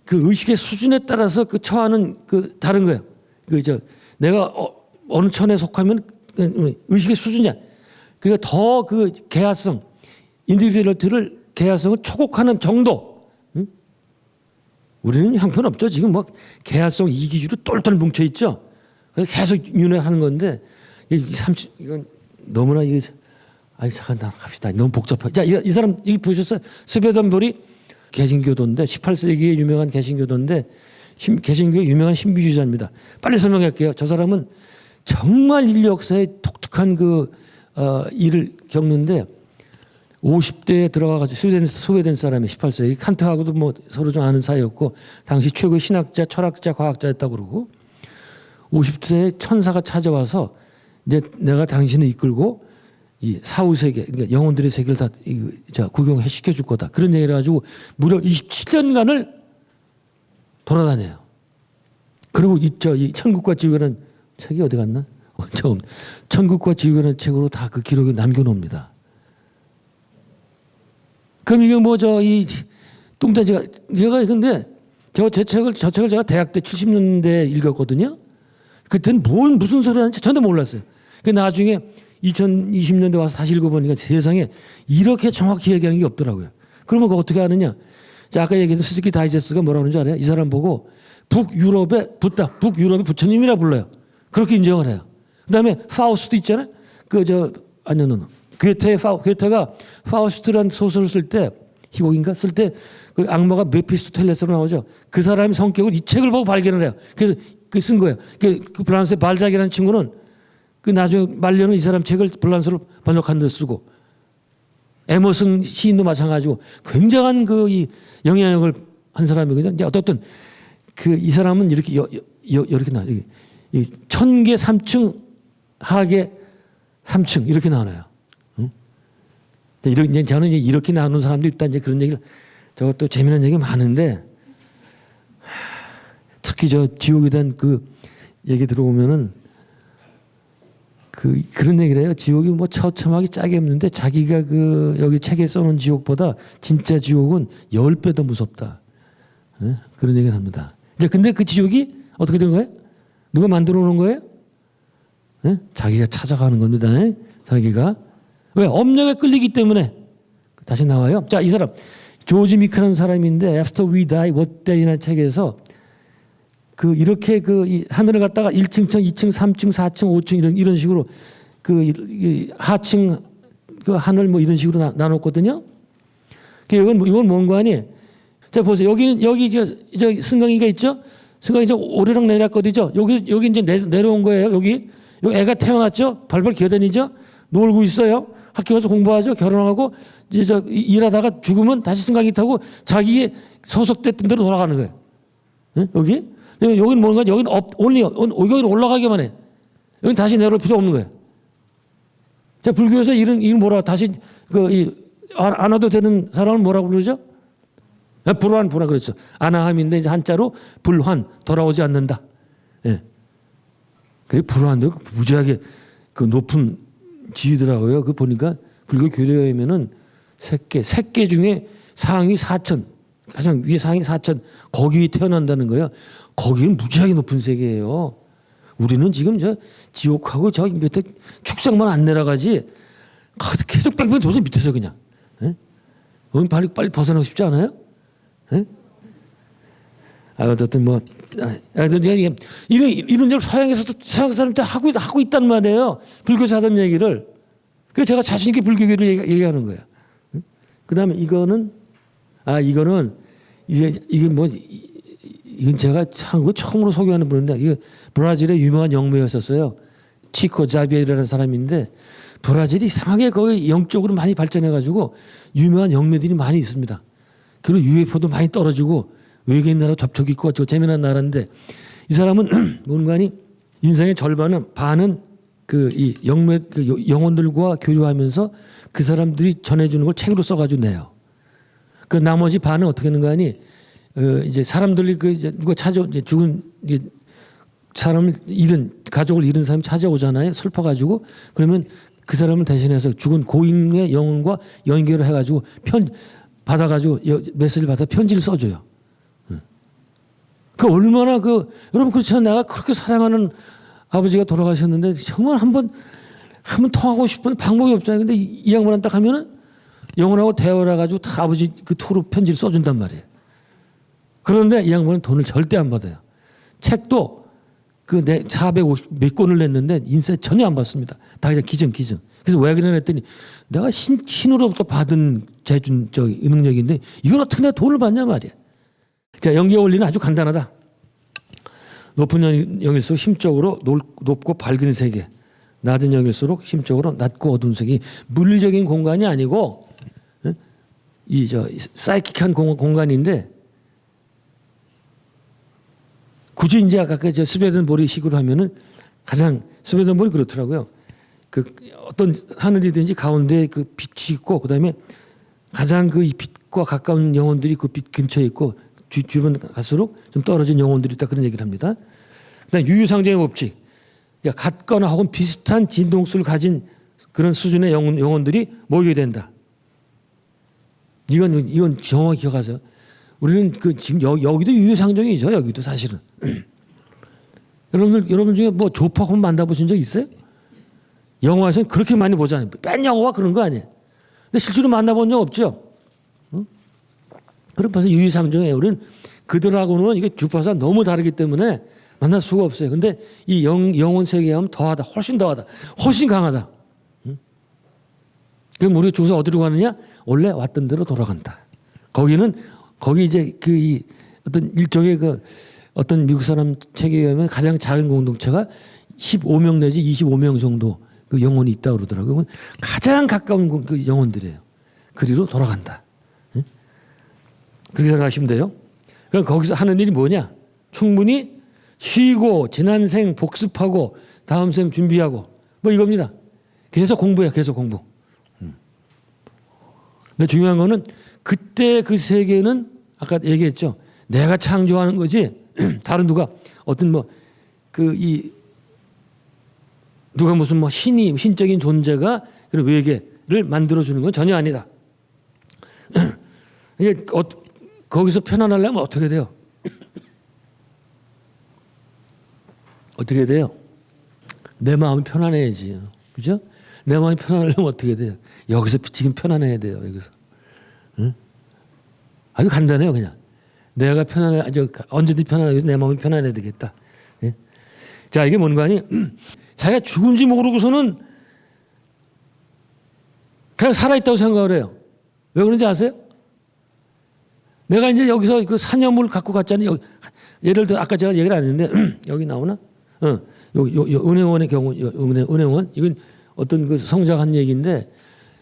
그 의식의 수준에 따라서 그 처하는 그 다른 거예요. 내가 어느 천에 속하면 의식의 수준이야. 그러니까 더 그 개화성, 인디비듀얼리티를 개화성을 초곡하는 정도. 응? 우리는 형편없죠. 지금 뭐 개화성 이기주로 똘똘 뭉쳐 있죠. 그래서 계속 윤회하는 건데 이건 너무나 이게 잠깐 갑시다. 너무 복잡해. 자, 이 사람 이 보셨어요? 스베덴볼이 개신교도인데 18세기에 유명한 개신교도인데 개신교의 유명한 신비주의자입니다. 빨리 설명할게요. 저 사람은 정말 인류 역사에 독특한 일을 겪는데 50대에 들어가가지고 소외된 사람이 18세기 칸트하고도 뭐 서로 좀 아는 사이였고 당시 최고의 신학자, 철학자, 과학자였다고 그러고 50세에 천사가 찾아와서 이제 내가 당신을 이끌고 이 사후 세계, 그러니까 영혼들의 세계를 다 구경해 시켜줄 거다. 그런 얘기를 해가지고 무려 27년간을 돌아다녀요. 그리고 이 천국과 지옥이라는 책이 어디 갔나? 천국과 지옥이라는 책으로 다 그 기록을 남겨놓습니다. 그럼 이게 이 뚱따지가 제가 근데 저 책을 제가 대학 때 70년대 읽었거든요. 그때는 무슨 소리 하는지 전혀 몰랐어요. 그 나중에 2020년대 와서 다시 읽어보니까 세상에 이렇게 정확히 얘기하는 게 없더라고요. 그러면 그거 어떻게 아느냐? 자, 아까 얘기했던 스즈키 다이제스트가 뭐라고 그러는지 알아요? 이 사람 보고 북유럽의 부처님이라 불러요. 그렇게 인정을 해요. 그 다음에 파우스트 있잖아요. 괴테가 파우스트라는 소설을 쓸 때, 희곡인가? 쓸 때 그 악마가 메피스토텔레스로 나오죠. 그 사람의 성격을 이 책을 보고 발견을 해요. 그래서 쓴 거예요. 그 프랑스의 발작이라는 친구는 그 나중에 말년은 이 사람 책을 프랑스로 번역한 데 쓰고 에머슨 시인도 마찬가지고 굉장한 이 영향력을 한 사람이거든요. 이제 어떻든 이 사람은 이렇게 나와요. 천계 3층, 하계 3층 이렇게 나눠요. 응? 저는 이렇게 나누는 사람도 있다. 이제 그런 얘기를 저것도 재미난 얘기 많은데 특히 지옥에 대한 얘기 들어보면은 그런 얘기를 해요. 지옥이 뭐 처참하게 짝이 없는데 자기가 여기 책에 써놓은 지옥보다 진짜 지옥은 10배 더 무섭다. 네? 그런 얘기를 합니다. 이제 근데 그 지옥이 어떻게 된 거예요? 누가 만들어 놓은 거예요? 네? 자기가 찾아가는 겁니다. 네? 자기가. 왜? 업력에 끌리기 때문에. 다시 나와요. 자, 이 사람. 조지 미크라는 사람인데 After We Die, What Day라는 책에서 이렇게 이 하늘을 갖다가 1층, 2층, 3층, 4층, 5층 이런 식으로 하층 하늘 뭐 이런 식으로 나눴거든요. 이건 뭔가 아니? 자, 보세요. 여기 저 승강기가 있죠? 승강기 오르락 내리락거리죠? 여기 이제 내려온 거예요. 여기 애가 태어났죠? 발발 기어다니죠? 놀고 있어요. 학교 가서 공부하죠. 결혼하고 이제 일하다가 죽으면 다시 승강기 타고 자기의 소속됐던 대로 돌아가는 거예요. 네? 여기는 뭔가 여기는 여기는 올라가기만 해. 여기는 다시 내려올 필요 없는 거예요. 자, 불교에서 이런 뭐라 다시 안 와도 되는 사람을 뭐라고 부르죠? 불환 그렇죠. 아나함인데 이제 한자로 불환 돌아오지 않는다. 예. 그 불환도 무지하게 높은 지위더라고요. 보니까 불교 교리에면은 색계 중에 상위 4천, 가장 위에 상위 4천 거기 태어난다는 거예요. 거기는 무지하게 높은 세계예요. 우리는 지금 지옥하고 밑에 축생만 안 내려가지 계속 뺑뺑 도서 밑에서 그냥. 예? 빨리 벗어나고 싶지 않아요? 예? 어쨌든 이런 일 서양 사람들 하고 있단 말이에요. 불교에서 하던 얘기를. 그래서 제가 자신 있게 불교계를 얘기하는 거예요. 그다음에 이거는 이건 제가 한국에 처음으로 소개하는 분인데 이게 브라질의 유명한 영매였었어요. 치코 자비에라는 사람인데 브라질이 이상하게 거기 영적으로 많이 발전해가지고 유명한 영매들이 많이 있습니다. 그리고 UFO도 많이 떨어지고 외계인 나라 접촉이 있고 재미난 나라인데 이 사람은 뭔가니 인생의 반은 이 영혼들과 교류하면서 그 사람들이 전해주는 걸 책으로 써가지고 내요. 그 나머지 반은 어떻게 하는 거 아니? 이제 사람들이 누가 죽은 사람을 가족을 잃은 사람이 찾아오잖아요. 슬퍼가지고 그러면 그 사람을 대신해서 죽은 고인의 영혼과 연결을 해가지고 받아가지고 메시지를 받아 편지를 써줘요. 그 얼마나 여러분 그렇잖아요. 내가 그렇게 사랑하는 아버지가 돌아가셨는데 정말 한번 통하고 싶은 방법이 없잖아요. 근데 이 양반은 딱 하면은 영혼하고 대화를 해가지고 다 아버지 그 투로 편지를 써준단 말이에요. 그런데 이 양반은 돈을 절대 안 받아요. 책도 450 몇 권을 냈는데 인쇄 전혀 안 받습니다. 다 그냥 기증. 그래서 왜 그러냐 했더니 내가 신으로부터 받은 재준 능력인데 이걸 어떻게 내가 돈을 받냐 말이야. 자, 연기의 원리는 아주 간단하다. 높은 영일수록 심적으로 높고 밝은 세계, 낮은 영일수록 심적으로 낮고 어두운 세계. 물리적인 공간이 아니고 사이킥한 공간인데 굳이 이제 아까 스웨덴보리 식으로 하면은 가장 스웨덴보리 그렇더라고요. 어떤 하늘이든지 가운데 빛이 있고 그다음에 가장 이 빛과 가까운 영혼들이 그 빛 근처에 있고 주변 갈수록 좀 떨어진 영혼들이 있다 그런 얘기를 합니다. 그다음 유유상종의 법칙. 그러니까 같거나 혹은 비슷한 진동수를 가진 그런 수준의 영혼들이 모이게 된다. 이건 정확히 기억하세요. 우리는 지금 여기도 유유상종이죠. 여기도 사실은. 여러분 중에 뭐 조폭 만나보신 적 있어요? 영화에서는 그렇게 많이 보잖아요. 맨 영화가 그런 거 아니에요. 근데 실제로 만나본 적 없죠. 그럼 벌써 유유상종이에요. 우리는 그들하고는 이게 주파수가 너무 다르기 때문에 만날 수가 없어요. 근데 이 영혼 세계에 하면 더하다. 훨씬 더하다. 훨씬 강하다. 그럼 우리가 죽어서 어디로 가느냐? 원래 왔던 대로 돌아간다. 거기 이제 어떤 일종의 어떤 미국 사람 책에 의하면 가장 작은 공동체가 15명 내지 25명 정도 그 영혼이 있다 그러더라고요. 가장 가까운 그 영혼들이에요. 그리로 돌아간다. 그렇게 생각하시면 돼요. 그럼 거기서 하는 일이 뭐냐? 충분히 쉬고 지난 생 복습하고 다음 생 준비하고 뭐 이겁니다. 계속 공부해요. 계속 공부. 근데 중요한 거는 그때 그 세계는 아까 얘기했죠. 내가 창조하는 거지 다른 누가 어떤 누가 무슨 신적인 존재가 그런 외계를 만들어주는 건 전혀 아니다. 이게 거기서 편안하려면 어떻게 돼요? 어떻게 돼요? 내 마음이 편안해야지. 그죠? 내 마음이 편안하려면 어떻게 돼요? 여기서 지금 편안해야 돼요. 여기서. 응? 아주 간단해요. 그냥. 내가 언제든지 편안하기 위해서 내 마음이 편안해야 되겠다. 예? 자, 이게 뭔가 하니? 자기가 죽은지 모르고서는 그냥 살아있다고 생각을 해요. 왜 그런지 아세요? 내가 이제 여기서 그 사념을 갖고 갔잖아요. 예를 들어 아까 제가 얘기를 안 했는데 여기 나오나? 은행원의 경우, 은행원 이건 어떤 그 성장한 얘기인데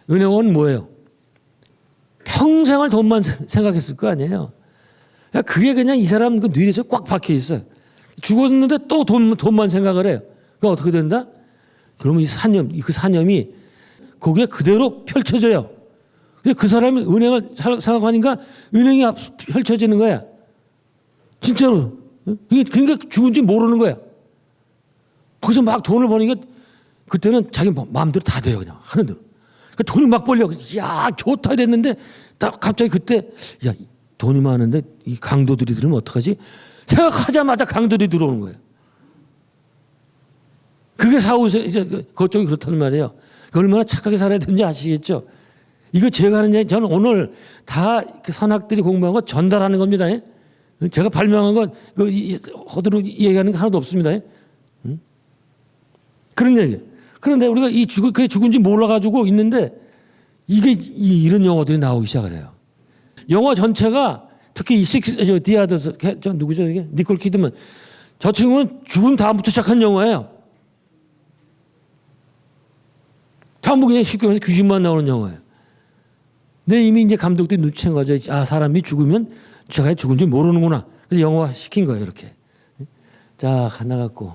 은행원 뭐예요? 평생을 돈만 생각했을 거 아니에요. 그게 그냥 이 사람 그 뇌에서 꽉 박혀 있어요. 죽었는데 또 돈만 생각을 해요. 그럼 어떻게 된다? 그러면 그 사념이 거기에 그대로 펼쳐져요. 그 사람이 은행을 생각하니까 은행이 펼쳐지는 거야. 진짜로. 그러니까 죽은지 모르는 거야. 거기서 막 돈을 버니까 그때는 자기 마음대로 다 돼요. 그냥 하는 대로. 그러니까 돈을 막 벌려고. 야, 좋다 이랬는데 딱 갑자기 그때 야, 돈이 많은데 이 강도들이 들으면 어떡하지? 생각하자마자 강도들이 들어오는 거예요. 그게 이제 그쪽이 그렇다는 말이에요. 얼마나 착하게 살아야 되는지 아시겠죠? 이거 제가 하는 얘기, 저는 오늘 다 그 선학들이 공부한 거 전달하는 겁니다. 제가 발명한 건 허드로 얘기하는 게 하나도 없습니다. 그런 얘기. 그런데 우리가 그게 죽은지 몰라가지고 있는데 이런 영어들이 나오기 시작을 해요. 영화 전체가 특히 이 디아더스, 누구죠 이게? 니콜 키드먼. 저 친구는 죽은 다음부터 시작한 영화예요. 전부 그냥 쉽게 말해서 귀신만 나오는 영화예요. 근데 이미 이제 감독들이 눈치챈 거죠. 아, 사람이 죽으면 제가 죽은지 모르는구나. 그래서 영화 시킨 거예요, 이렇게. 자, 나갔고.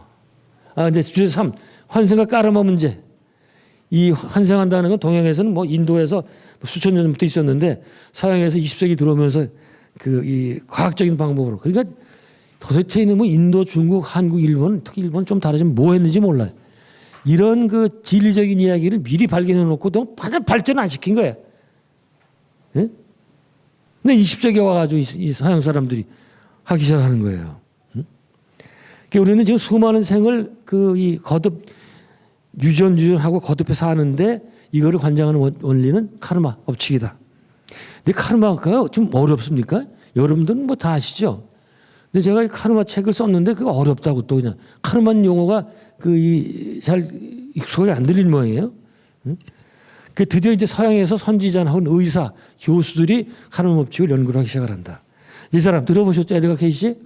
이제 주제 3. 환생과 까르마 문제. 이 환생한다는 건 동양에서는 뭐 인도에서 수천 년 전부터 있었는데 서양에서 20세기 들어오면서 이 과학적인 방법으로. 그러니까 도대체 뭐 인도, 중국, 한국, 일본, 특히 일본 좀 다르지만 뭐 했는지 몰라요. 이런 그 진리적인 이야기를 미리 발견해 놓고 또 발전 안 시킨 거예요. 예? 근데 20세기에 와가지고 이 서양 사람들이 하기 시작하는 거예요. 그러니까 우리는 지금 수많은 생을 이 거듭 유전하고 거듭해서 하는데 이거를 관장하는 원리는 카르마 법칙이다. 근데 카르마가 좀 어렵습니까? 여러분들은 뭐 다 아시죠? 근데 제가 이 카르마 책을 썼는데 그거 어렵다고 또 그냥 카르마 용어가 잘 익숙하게 안 들리는 모양이에요. 그 드디어 이제 서양에서 선지자나 의사, 교수들이 카르마 법칙을 연구를 하기 시작을 한다. 이 사람 들어보셨죠? 에드가 케이시?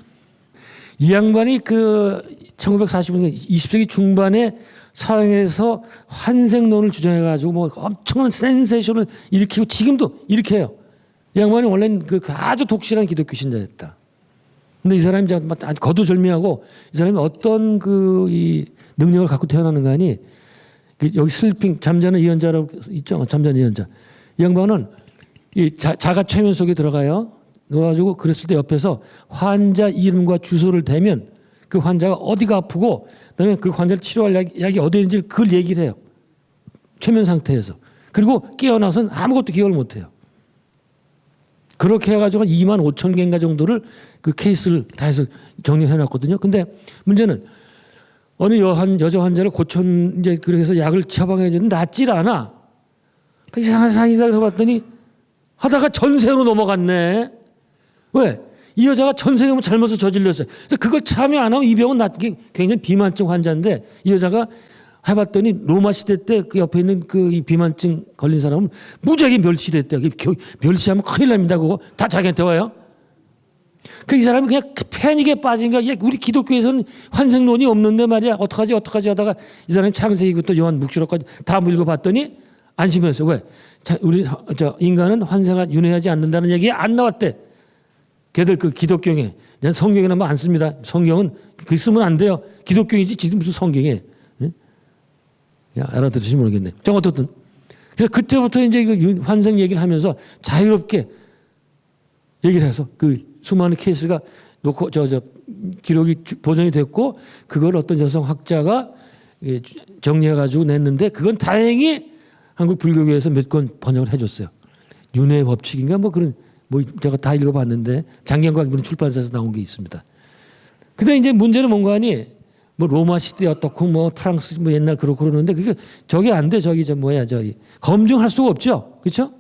이 양반이 1940년 20세기 중반에 서양에서 환생론을 주장해가지고 뭐 엄청난 센세이션을 일으키고 지금도 일으켜요. 이 양반이 원래는 아주 독실한 기독교 신자였다. 근데 이 사람이 아주 거두절미하고 이 사람이 어떤 이 능력을 갖고 태어나는가 하니 여기 슬핑 잠자는 예언자라고 있죠. 잠자는 예언자. 이 양반은 이 자가 최면 속에 들어가요. 넣어가지고 그랬을 때 옆에서 환자 이름과 주소를 대면 그 환자가 어디가 아프고 그다음에 그 환자를 치료할 약이 어디 있는지 그걸 얘기를 해요. 최면 상태에서. 그리고 깨어나서는 아무것도 기억을 못해요. 그렇게 해가지고 2만 5천 개인가 정도를 그 케이스를 다 해서 정리해놨거든요. 근데 문제는 어느 여자 환자를 이제 그래서 약을 처방해줬는데 낫질 않아. 이상한 상의사에서 봤더니 하다가 전생으로 넘어갔네. 왜? 이 여자가 전생에 잘못을 저질렀어요. 그래서 그걸 참여 안 하면 이 병은 굉장히 비만증 환자인데 이 여자가 해봤더니 로마 시대 때 그 옆에 있는 이 비만증 걸린 사람은 무지하게 멸시됐대요. 멸시하면 큰일 납니다. 그거 다 자기한테 와요. 이 사람이 그냥 패닉에 빠진 거야. 우리 기독교에서는 환생론이 없는데 말이야. 어떡하지 하다가 이 사람이 창세기부터 요한 묵시록까지 다 읽어봤더니 안심했어요. 왜? 우리 인간은 환생을 윤회하지 않는다는 얘기가 안 나왔대. 걔들 기독교에 난 성경에는 뭐 안 씁니다. 성경은 그 쓰면 안 돼요. 기독교이지 지금 무슨 성경이에요. 알아들으시면 모르겠네. 어떻든 그래서 그때부터 이제 환생 얘기를 하면서 자유롭게 얘기를 해서 수많은 케이스가 놓고 기록이 보존이 됐고 그걸 어떤 여성 학자가 정리해가지고 냈는데 그건 다행히 한국 불교계에서 몇 권 번역을 해줬어요. 윤회 법칙인가 제가 다 읽어봤는데 장경각 이번 출판사에서 나온 게 있습니다. 근데 이제 문제는 뭔가 하니 로마 시대 어떻고 프랑스 옛날 그렇고 그러는데 그게 저게 안 돼. 검증할 수가 없죠. 그렇죠?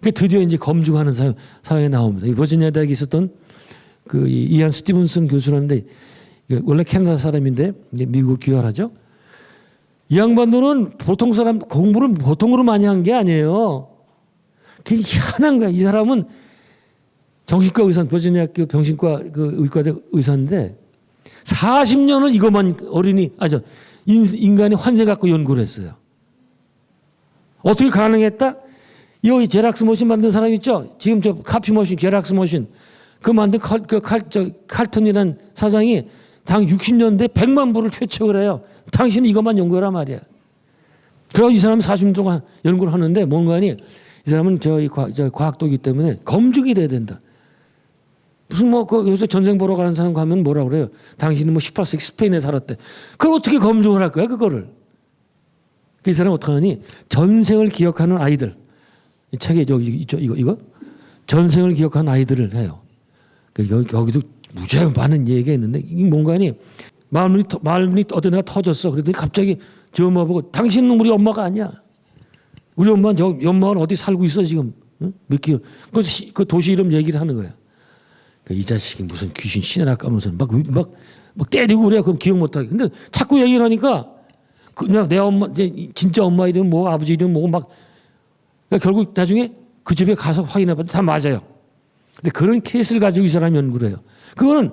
드디어 이제 검증하는 사회에 나옵니다. 이 버지니아 대학에 있었던 이안 스티븐슨 교수라는데 원래 캐나다 사람인데 미국을 귀화하죠. 이 양반들은 보통 사람 공부를 보통으로 많이 한 게 아니에요. 그게 희한한 거야. 이 사람은 정신과 의사, 버지니아 학교 병신과 의과대 의사인데 40년을 이것만 인간의 환생 갖고 연구를 했어요. 어떻게 가능했다? 이 제락스 머신 만든 사람 있죠? 지금 카피 머신, 제락스 머신. 만든 칼턴이라는 사장이 당 60년대 100만 부를 퇴척을 해요. 당신은 이것만 연구해라 말이야. 그래서 이 사람이 40년 동안 연구를 하는데 뭔가 하니 이 사람은 과학도이기 때문에 검증이 돼야 된다. 무슨 요새 전생 보러 가는 사람 가면 뭐라 그래요? 당신은 18세기 스페인에 살았대. 그걸 어떻게 검증을 할 거야, 그거를? 이 사람은 어떻게 하니? 전생을 기억하는 아이들. 이 책에 이거? 전생을 기억하는 아이들을 해요. 여기도 무지하게 많은 얘기가 있는데 이게 뭔가 하니? 마음이 어디나 터졌어. 그러더니 갑자기 저 엄마 보고 당신은 우리 엄마가 아니야. 우리 엄마는 저 연마을 어디 살고 있어 지금. 응? 몇 킬로. 그 도시 이름 얘기를 하는 거야. 이 자식이 무슨 귀신 신이라 까면서 막 때리고 그래. 그럼 기억 못하게. 근데 자꾸 얘기를 하니까 그냥 내 엄마, 진짜 엄마 이름 뭐 아버지 이름 뭐고 그러니까 결국 나중에 그 집에 가서 확인해봤더니 다 맞아요. 근데 그런 케이스를 가지고 이 사람이 연구를 해요. 그거는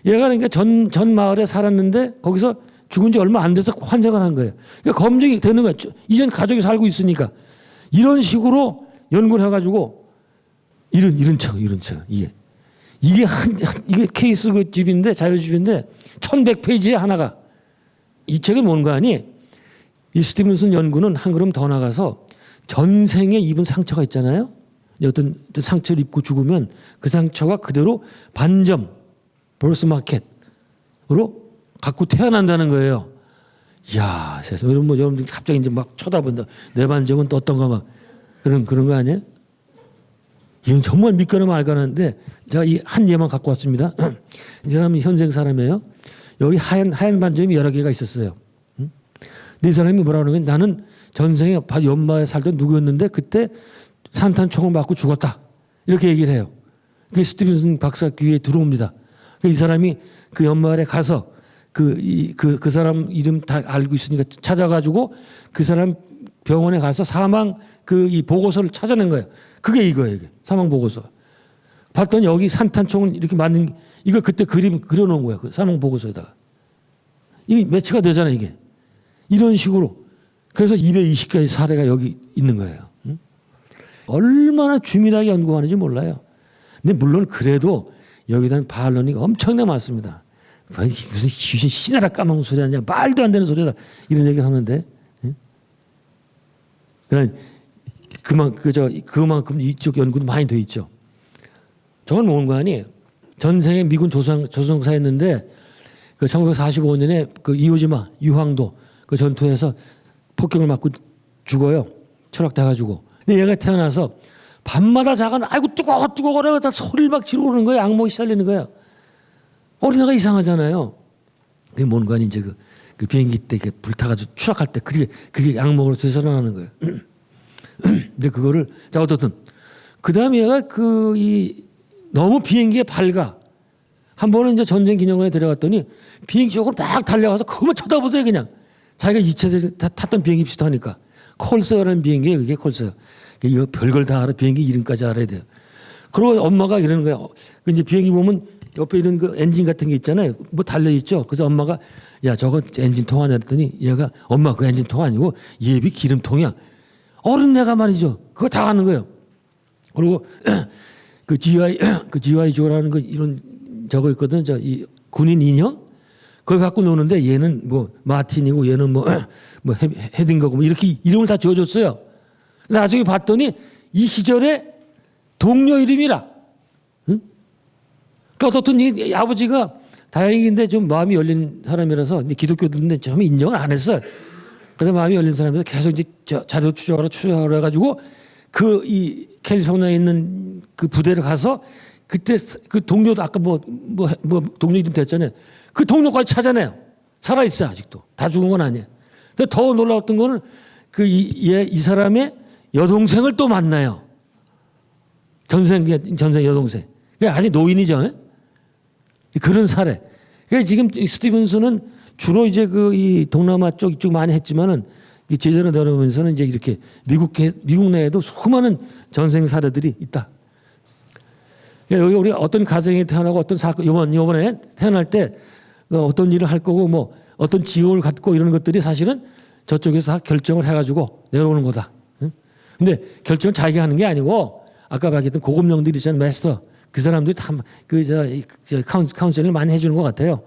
얘가 그러니까 전 마을에 살았는데 거기서 죽은 지 얼마 안 돼서 환생을 한 거예요. 그러니까 검증이 되는 거예요. 이전 가족이 살고 있으니까. 이런 식으로 연구를 해가지고 이런 책 이게 케이스 집인데 자료집인데 1100페이지에 하나가. 이 책이 뭔가 하니 이 스티븐슨 연구는 한 걸음 더 나가서 전생에 입은 상처가 있잖아요. 어떤 상처를 입고 죽으면 그 상처가 그대로 반점 버스마켓으로 갖고 태어난다는 거예요. 이야, 세상에. 여러분들 갑자기 이제 막 쳐다본다. 내 반점은 또 어떤가 그런 거 아니에요? 이건 정말 믿거나 말거나 하는데 제가 이 한 예만 갖고 왔습니다. 이 사람이 현생 사람이에요. 여기 하얀 반점이 여러 개가 있었어요. 근데 이 사람이 뭐라 그러면 나는 전생에 연마에 살던 누구였는데 그때 산탄총을 맞고 죽었다. 이렇게 얘기를 해요. 그 스티븐슨 박사 귀에 들어옵니다. 이 사람이 그 연마을에 가서 그 사람 이름 다 알고 있으니까 찾아가지고 그 사람 병원에 가서 사망 이 보고서를 찾아낸 거예요. 그게 이거예요. 이게. 사망 보고서. 봤더니 여기 산탄총을 이렇게 맞는 이거 그때 그림 그려놓은 거예요. 그 사망 보고서에다가. 이게 매치가 되잖아요. 이게. 이런 식으로. 그래서 220가지 사례가 여기 있는 거예요. 응? 얼마나 주밀하게 연구하는지 몰라요. 근데 물론 그래도 여기에 대한 반론이 엄청나게 많습니다. 무슨 귀신 신하라 까먹는 소리 하냐. 말도 안 되는 소리다. 이런 얘기를 하는데. 응? 그만큼 이쪽 연구도 많이 돼 있죠. 저건 뭔가 아니 전생에 미군 조종사였는데 그 1945년에 그 이오지마 유황도 그 전투에서 폭격을 맞고 죽어요. 추락돼가지고. 근데 얘가 태어나서 밤마다 자가 아이고 뜨거워 그러다 소리를 막 지르는 거예요. 악몽이 시달리는 거예요. 어린애가 이상하잖아요. 그게 뭔가 이제 그 비행기 때 불타가지고 추락할 때 그게 악몽으로 되살아나는 거예요. 근데 그거를 자 어떻든 그 다음에 얘가 너무 비행기에 밝아. 한 번은 이제 전쟁 기념관에 데려갔더니 비행기 쪽으로 막 달려가서 그만 쳐다보더니 그냥 자기가 2차에 탔던 비행기 비슷하니까 콜세어라는 비행기예요. 그게 콜세어. 이거 별걸 다 알아. 비행기 이름까지 알아야 돼요. 그리고 엄마가 이러는 거야. 이제 비행기 보면 옆에 이런 그 엔진 같은 게 있잖아요. 뭐 달려 있죠. 그래서 엄마가 야 저거 엔진통 아니야 그랬더니 얘가 엄마 그 엔진통 아니고 예비 기름통이야. 어른애가 말이죠. 그거 다 아는 거예요. 그리고 그 GI 조라는 거 이런 저거 있거든. 이 군인 인형 그걸 갖고 노는데 얘는 뭐 마틴이고 얘는 뭐 헤딩거고 뭐 이렇게 이름을 다 지어줬어요. 나중에 봤더니 이 시절에 동료 이름이라. 응? 그러니까 어떻든 이 아버지가 다행인데 좀 마음이 열린 사람이라서 기독교인데 처음에 인정을 안 했어요. 그래서 마음이 열린 사람이라서 계속 이제 자료 추적하러 해가지고 이 캘리포니아에 있는 그 부대를 가서 그때 그 동료도 아까 뭐 동료 이름 됐잖아요. 그 동료까지 찾아내요. 살아있어요 아직도. 다 죽은 건 아니에요. 근데 더 놀라웠던 거는 이 사람의 여동생을 또 만나요. 전생 여동생. 아직 노인이죠. 그런 사례. 그러니까 지금 스티븐슨은 주로 이제 이 동남아 이쪽 많이 했지만은 제대로 내려오면서는 이제 이렇게 미국 내에도 수많은 전생 사례들이 있다. 여기 우리 어떤 가정에 태어나고 어떤 사건 이번에 태어날 때 어떤 일을 할 거고 뭐 어떤 직업을 갖고 이런 것들이 사실은 저쪽에서 다 결정을 해가지고 내려오는 거다. 근데 결정을 자기가 하는 게 아니고 아까 말했던 고급령들이 있잖아요. 마스터. 그 사람들이 다 카운셀링을 많이 해주는 것 같아요.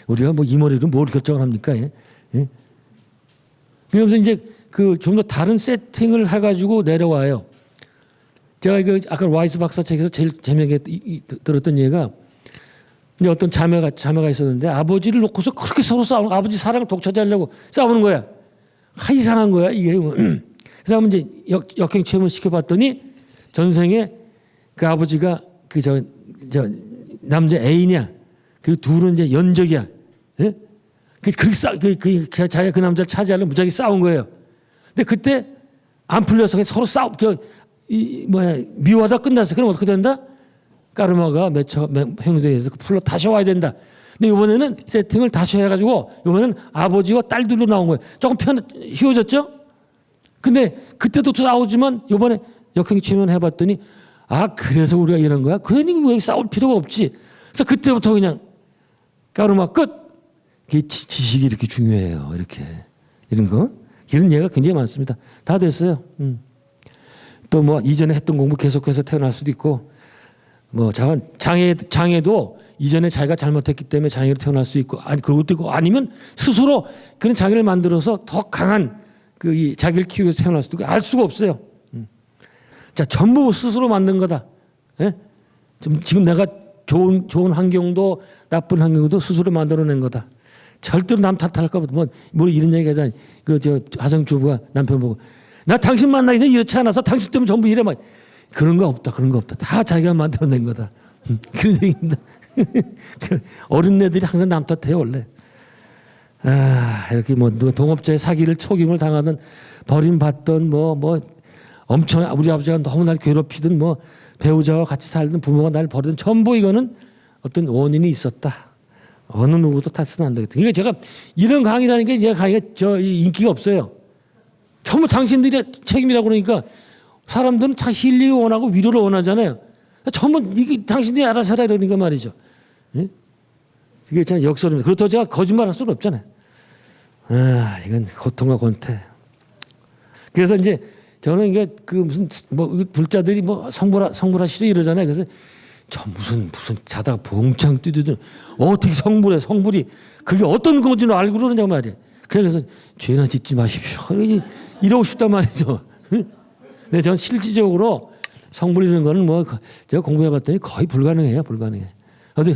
우리가 뭐 이 머리로 뭘 결정을 합니까? 예? 그러면서 이제 좀 더 다른 세팅을 해가지고 내려와요. 제가 아까 와이스 박사 책에서 제일 재미있게 들었던 얘기가 이제 어떤 자매가 있었는데 아버지를 놓고서 그렇게 서로 싸우는 아버지 사랑을 독차지하려고 싸우는 거야. 이상한 거야 이게. 그래서 이제 역행 체험을 시켜봤더니 전생에 그 아버지가 저 남자 애인이야. 그 둘은 이제 연적이야. 예? 자기가 그 남자를 차지하려고 무지하게 싸운 거예요. 근데 그때 안 풀려서 서로 미워하다 끝났어. 그럼 어떻게 된다? 까르마가 형제에서 풀러 다시 와야 된다. 근데 이번에는 세팅을 다시 해가지고 이번에는 아버지와 딸들로 나온 거예요. 조금 희워졌죠? 근데 그때도 싸우지만 이번에 역행 체면 해봤더니 그래서 우리가 이런 거야? 그러니 왜 싸울 필요가 없지? 그래서 그때부터 그냥 까르마 끝. 지식이 이렇게 중요해요. 이렇게 이런 거 이런 예가 굉장히 많습니다. 다 됐어요. 또 뭐 이전에 했던 공부 계속해서 태어날 수도 있고 뭐 장애도 이전에 자기가 잘못했기 때문에 장애로 태어날 수 있고 그것도 있고 아니면 스스로 그런 장애를 만들어서 더 강한 이 자기를 키우기 위해서 태어날 수도 있고 알 수가 없어요. 자 전부 스스로 만든 거다. 예? 지금 내가 좋은 환경도 나쁜 환경도 스스로 만들어낸 거다. 절대로 남 탓할까 봐 뭐 이런 얘기 하잖아요. 가정주부가 남편 보고 나 당신 만나기 전에 이렇지 않아서 당신 때문에 전부 이래 막 그런 거 없다. 그런 거 없다. 다 자기가 만들어낸 거다. 그런 얘기입니다. 그 어린애들이 항상 남 탓해요 원래. 이렇게 뭐 누가 동업자의 사기를 속임을 당하던 버림받던 뭐 엄청 우리 아버지가 너무 날 괴롭히든 뭐 배우자와 같이 살던 부모가 날 버리든 전부 이거는 어떤 원인이 있었다. 어느 누구도 탓은 안 되겠다. 그러니까 제가 이런 강의라니까 이제 강의가 인기가 없어요. 전부 당신들이 책임이라고 그러니까 사람들은 다 힐링을 원하고 위로를 원하잖아요. 전부 이게 당신들이 알아서 해라 이러니까 말이죠. 예? 이게 참 역설입니다. 그렇다고 제가 거짓말할 수는 없잖아요. 이건 고통과 권태. 그래서 이제 저는 이게 그 무슨 뭐 불자들이 뭐 성불하시죠 이러잖아요. 그래서 저 무슨 자다가 봉창 뛰듯 어떻게 성불이 그게 어떤 건지는 알고 그러느냐 말이에요. 그래서 죄나 짓지 마십시오. 이러고 싶단 말이죠. 근데 저는 실질적으로 성불이라는 거는 뭐 제가 공부해봤더니 거의 불가능해요. 어디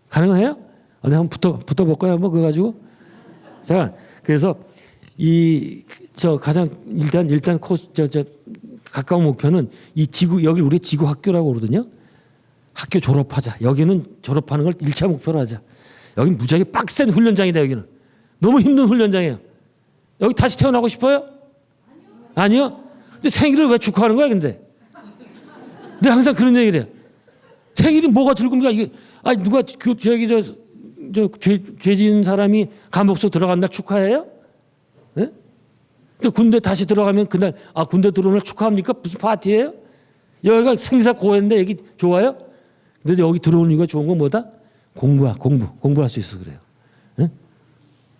가능해요? 어디 한번 붙어볼까요? 뭐 그거 가지고. 자, 그래서 가장 일단 가까운 목표는 이 지구 여기 우리 지구 학교라고 그러거든요. 학교 졸업하자. 여기는 졸업하는 걸 1차 목표로 하자. 여기 무지하게 빡센 훈련장이다. 여기는 너무 힘든 훈련장이에요. 여기 다시 태어나고 싶어요? 아니요. 근데 생일을 왜 축하하는 거야, 근데? 내가 항상 그런 얘기를 해요. 생일이 뭐가 즐겁니까? 이게 누가 죄 지은 사람이 감옥소 들어간 날 축하해요? 네? 근데 군대 다시 들어가면 그날 군대 들어오는 날 축하합니까? 무슨 파티예요? 여기가 생사 고해인데 여기 좋아요? 근데 여기 들어오는 이유가 좋은 건 뭐다? 공부할 수 있어 그래요. 네?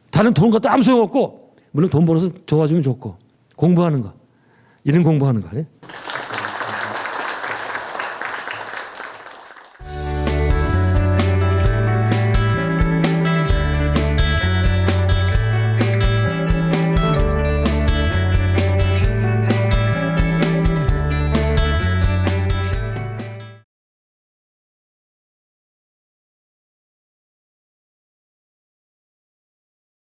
다른 돈 갖다 아무 소용 없고 물론 돈 벌어서 도와주면 좋고 공부하는 거 이런 공부하는 거. 예?